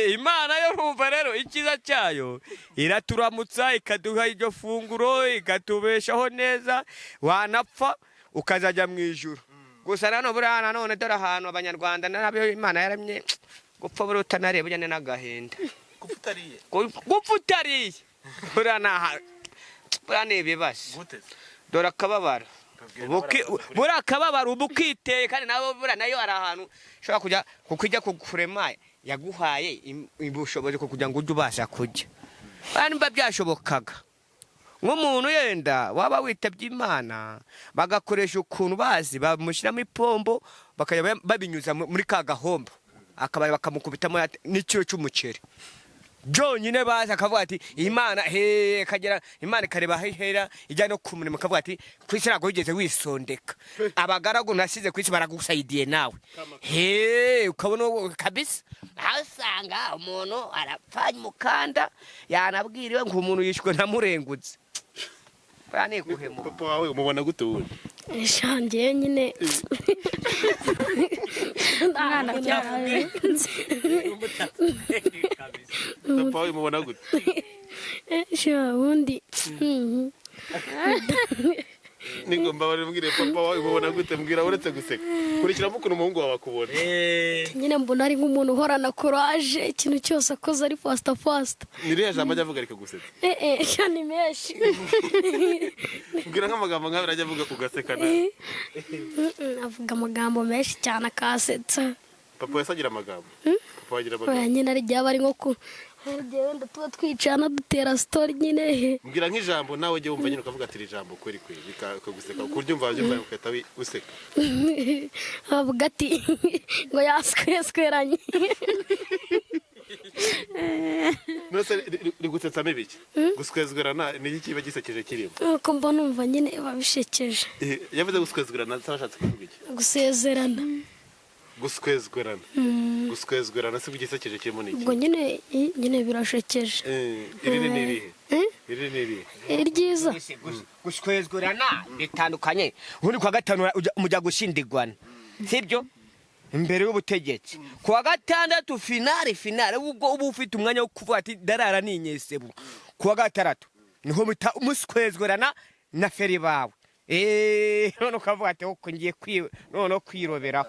Imana yo rumva rero ikiza cyayo iraturamutsa ikaduha iryo funguro ikatubeshaho neza wanapfa ukazajya mu ijuru gusa nano burana none dore ahantu abanyarwanda nabyo Imana yaramye gupfa buruta narebe bujyane n'agahinda gupfutariye burana ibibashe dore akababara buri akababaro uba ukiteye kandi nawe buriya nayo ari ahantu ushobora kujya kuko ijya kukurema yaguhaye ubushobozi kugira ngo ujye ubasha kujya kandi mba byashobokaga nk'umuntu yenda waba witabye Imana bagakoresha ukuntu bazi bamushyiramo ipombo bakajya babinyuza muri ka gahombo akaba bakamukubitamo n'ikiro cy'umuceri byonyine baza akavuga ati Imana kagera Imana ikareba hera ijya no ku murimo akavuga ati ku isi ntabwo wigeze wisondeka abagaragu nasize ku isi baragusayidiye nawe ukabona kabisa aho usanga umuntu arapfanye umukanda yanabwiriwe ngo umuntu yishwe ntamurengutse bane guhema papa wawe umubona gute wundi shangiye nyine Mwana byavuye. papa wawe umubona gute sha undi nigomba baribwire papa wawe umubona gute mbwira uretse guseka kurikiramo ukuntu umuhungu wawe akubona nyine mbona ari nk'umuntu uhorana courage ikintu cyose akoze ari fast niriya jambo ajya avuga rikagusetsa sha ni menshi mbwira nk'amagambo nk'abiri ajya avuga kugaseka nawe avuga amagambo menshi cyane akasetsa papa wese agira amagambo papa wagira oya amagambo nyine ari ryaba ari nko ku wenda tuba twicana dutera story nyine mbwira nk'ijambo nawe ujye wumva nyine ukavuga ati iri jambo kweri bikaguseka ukuryo umva byumva ukahita useka avuga ati ngo yasweranye nose rigusetsamo ibiki guswezwerana ni iki kiba gisekeje kirimo nuko mba numva nyine babishekeje yavuze guswezwerana sarashatse kuvuga iki gusezerana guswezwerana si gisekeje kirimo ni iki ubwo nyine birashekeje iri ni irihe iryiza guswezwerana bitandukanye ubundi kwa gatanu mujya gushindigwana sibyo imbere y'ubutegetsi kuwa gatandatu finale ubwo uba ufite umwanya wo kuvuga ati darara ninyesebu kuwa gatandatu niho muswezwerana na feri bawe none ukavuga ati uko ngiye kwiroberaho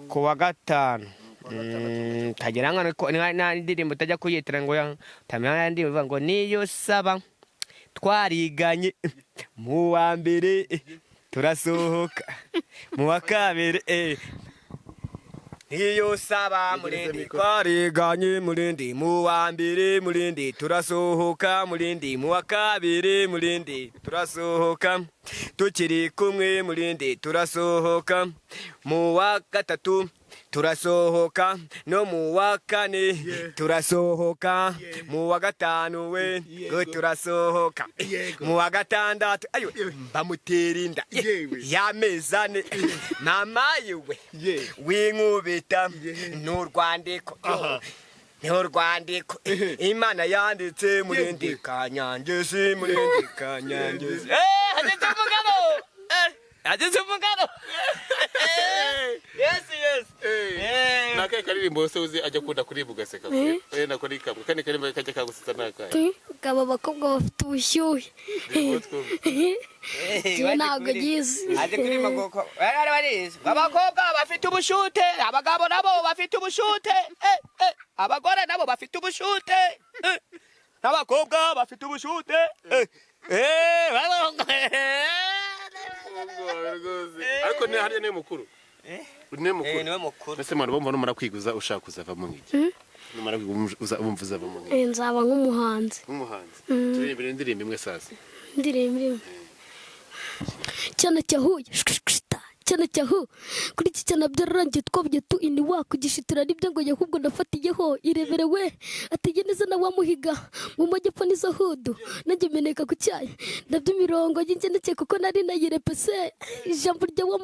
kuwa gatanu tagira nka indirimbo utajya kuyitira ngo utamenya indirimbo ngo niyo saba twariganye mu wa mbere turasohoka mu wa kabiri iyo saba murindi twariganye murindi mu wa mbere murindi turasohoka murindi mu wa kabiri murindi turasohoka tukiri kumwe murindi turasohoka mu wa gatatu turasohoka no mu wa kane turasohoka mu wa gatanu we turasohoka mu wa gatandatu ayo bamutera inda yamezane mama yiwe winkubita n'urwandiko Imana yanditse murindi kanyangezi murindi kanyangezi ageze umugano yes nakaye karirimbo se uzi ajya kunda kuririmba ugaseka nako ni kamwe kandi karirimbo kajya kagusetsa nakaye kaba abakobwa bafite ubushyuhe ntabwo gize aje kuririmba goko abakobwa bafite ubushute abagabo nabo bafite ubushute abagore nabo bafite ubushute n'abakobwa bafite ubushute ariko ni hariya niwe mukuru niwe mukuru ese mwana bomba numara kwiguza ushaka kuzavamo nk'iki numara kwiguza umva uzavamo nk'iki nzaba nk'umuhanzi turirimbire indirimbo imwe sasa indirimbo imwe cyane cyahuye cyane cyahu kuri iki cyane byararangiye twabye tu ini wakugishitira nibyo ngo yahubwo nafatiyeho ireberewe atege neza na wamuhiga mu majyepfo n'izo hudu nanjye meneka ku cyayi nabyo imirongo y'inge ndetse kuko nari nayirepese ijambo rya wa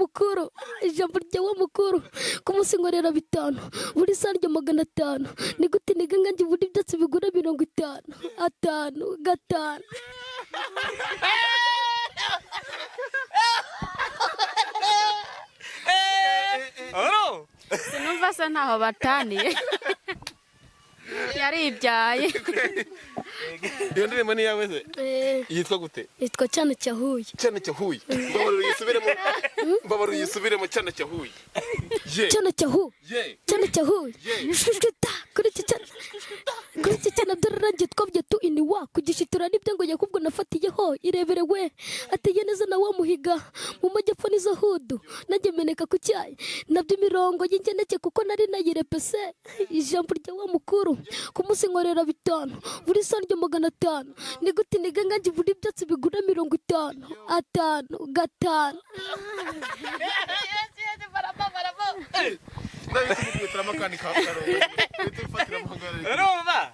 mukuru ku munsi nkorera 5 buri saryo 500 ni gute niga nganjye buri byatsi bigura 50 5 sinumva se ntaho bataniye yaribyaye iyo ndirimbo ni yawe se yitwa gute yitwa cyane cyahuye mbabaru yisubiremo cyane cyahuye cyane cyahuye kuri iki cyane kuri iki cyana byararangiye twabye tu iniwa kugishitura nibyo ngo yakubwo nafatiyeho irebere we ateye neza na wa muhiga mu majyepfo n'izo hudu najye meneka ku cyayi nabyo imirongo y'ingeneke kuko nari nayirepese ijambo rya wa mukuru ku munsi nkorera 5 buri sandyo 500 ni gute niga nganji buri byatsi bigura 50 5 5 urumva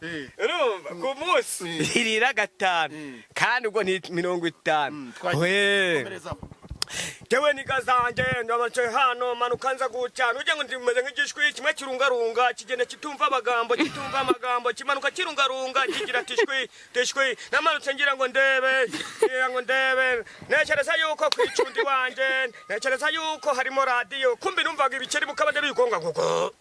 ku munsi irira 5 kandi ubwo ni 50 jewe nikazanje ndabace hano manuka nza gucyana uje ngo ndimeze nk'igishwi kimwe kirungarunga kigenda kitumva amagambo kimanuka kirungarunga kigira tishwi namanutse ngira ngo ndebe nekereza yuko kwicundi wanje nekereza yuko harimo radio kumbi numvaga ibikeri mukabade bigonga gugo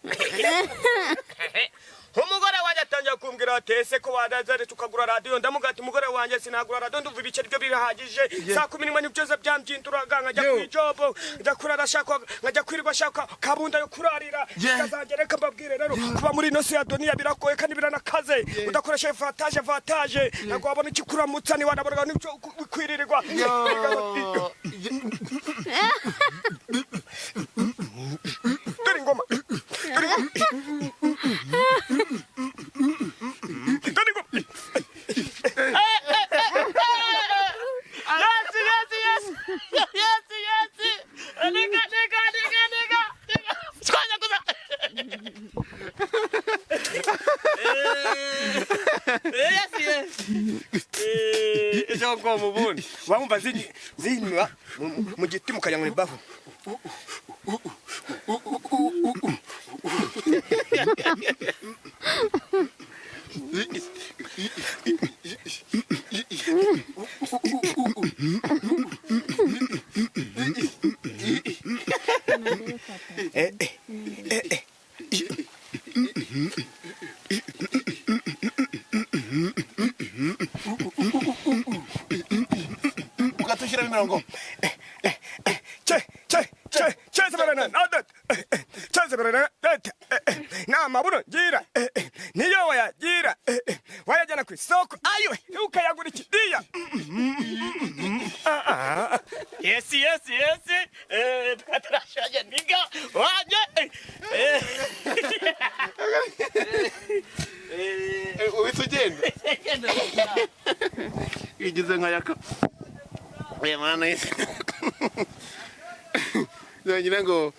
umugore wanje atangiye kumbwira ati ese ko wadazare tukagura radio ndamugati umugore wanje sinagura radio ndumva ibiceri byo birahagije saa 10 n'ibyoza byambyinturaga nkajya kwijobo ndakurara shaka nkajya kwirirwa shaka kabunda yo kurarira kazangereka mbabwire rero kuba muri no se Adonia birakoye kandi biranakaze udakoresha vantage nako wabona ikikuramutsa ni wanabona n'ibyo kwiririrwa dore ngoma Ejo mubuni wamumva zinywa mu giti mukanya ngo baho ugatushyira imirongo namaburo gira niyo wayagira wayajyana ku isoko ayiwe ukayagura ikidiya yes twatarashaje niga wanje ubitugenda igize nka yaka oya mana yese ngira ngo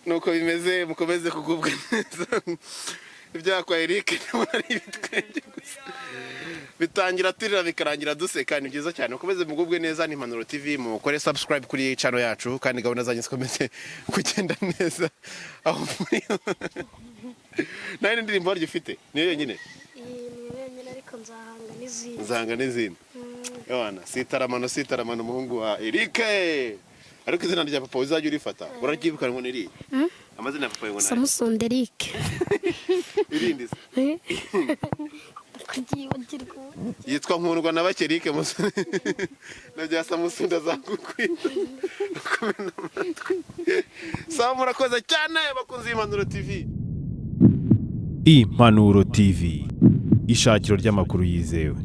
nuko bimeze mukomeze kugubwa neza ibyakwa Eric ari ibitwenge gusa bitangira turira bikarangira duseka ni byiza cyane mukomeze mugubwe neza ni Impanuro TV mukore subscribe kuri channel yacu kandi gahunda zanyu zikomeze kugenda neza aho muri nari ndirimbo rifite niyo yonyine ariko nzahanga nzahanga n'izindi Yohana sitaramano umuhungu wa Eric ariko izina rya papa uzajya urifata uraryibuka ngo niri amazina ya papa ngo nari Samusundi Eric irindi kugiyogirwa yitwa nkundwa na bake Eric musore nabya Samusundi azagukwita murakoze cyane bakunze Impanuro TV. Impanuro TV, ishakiro ry'amakuru yizewe.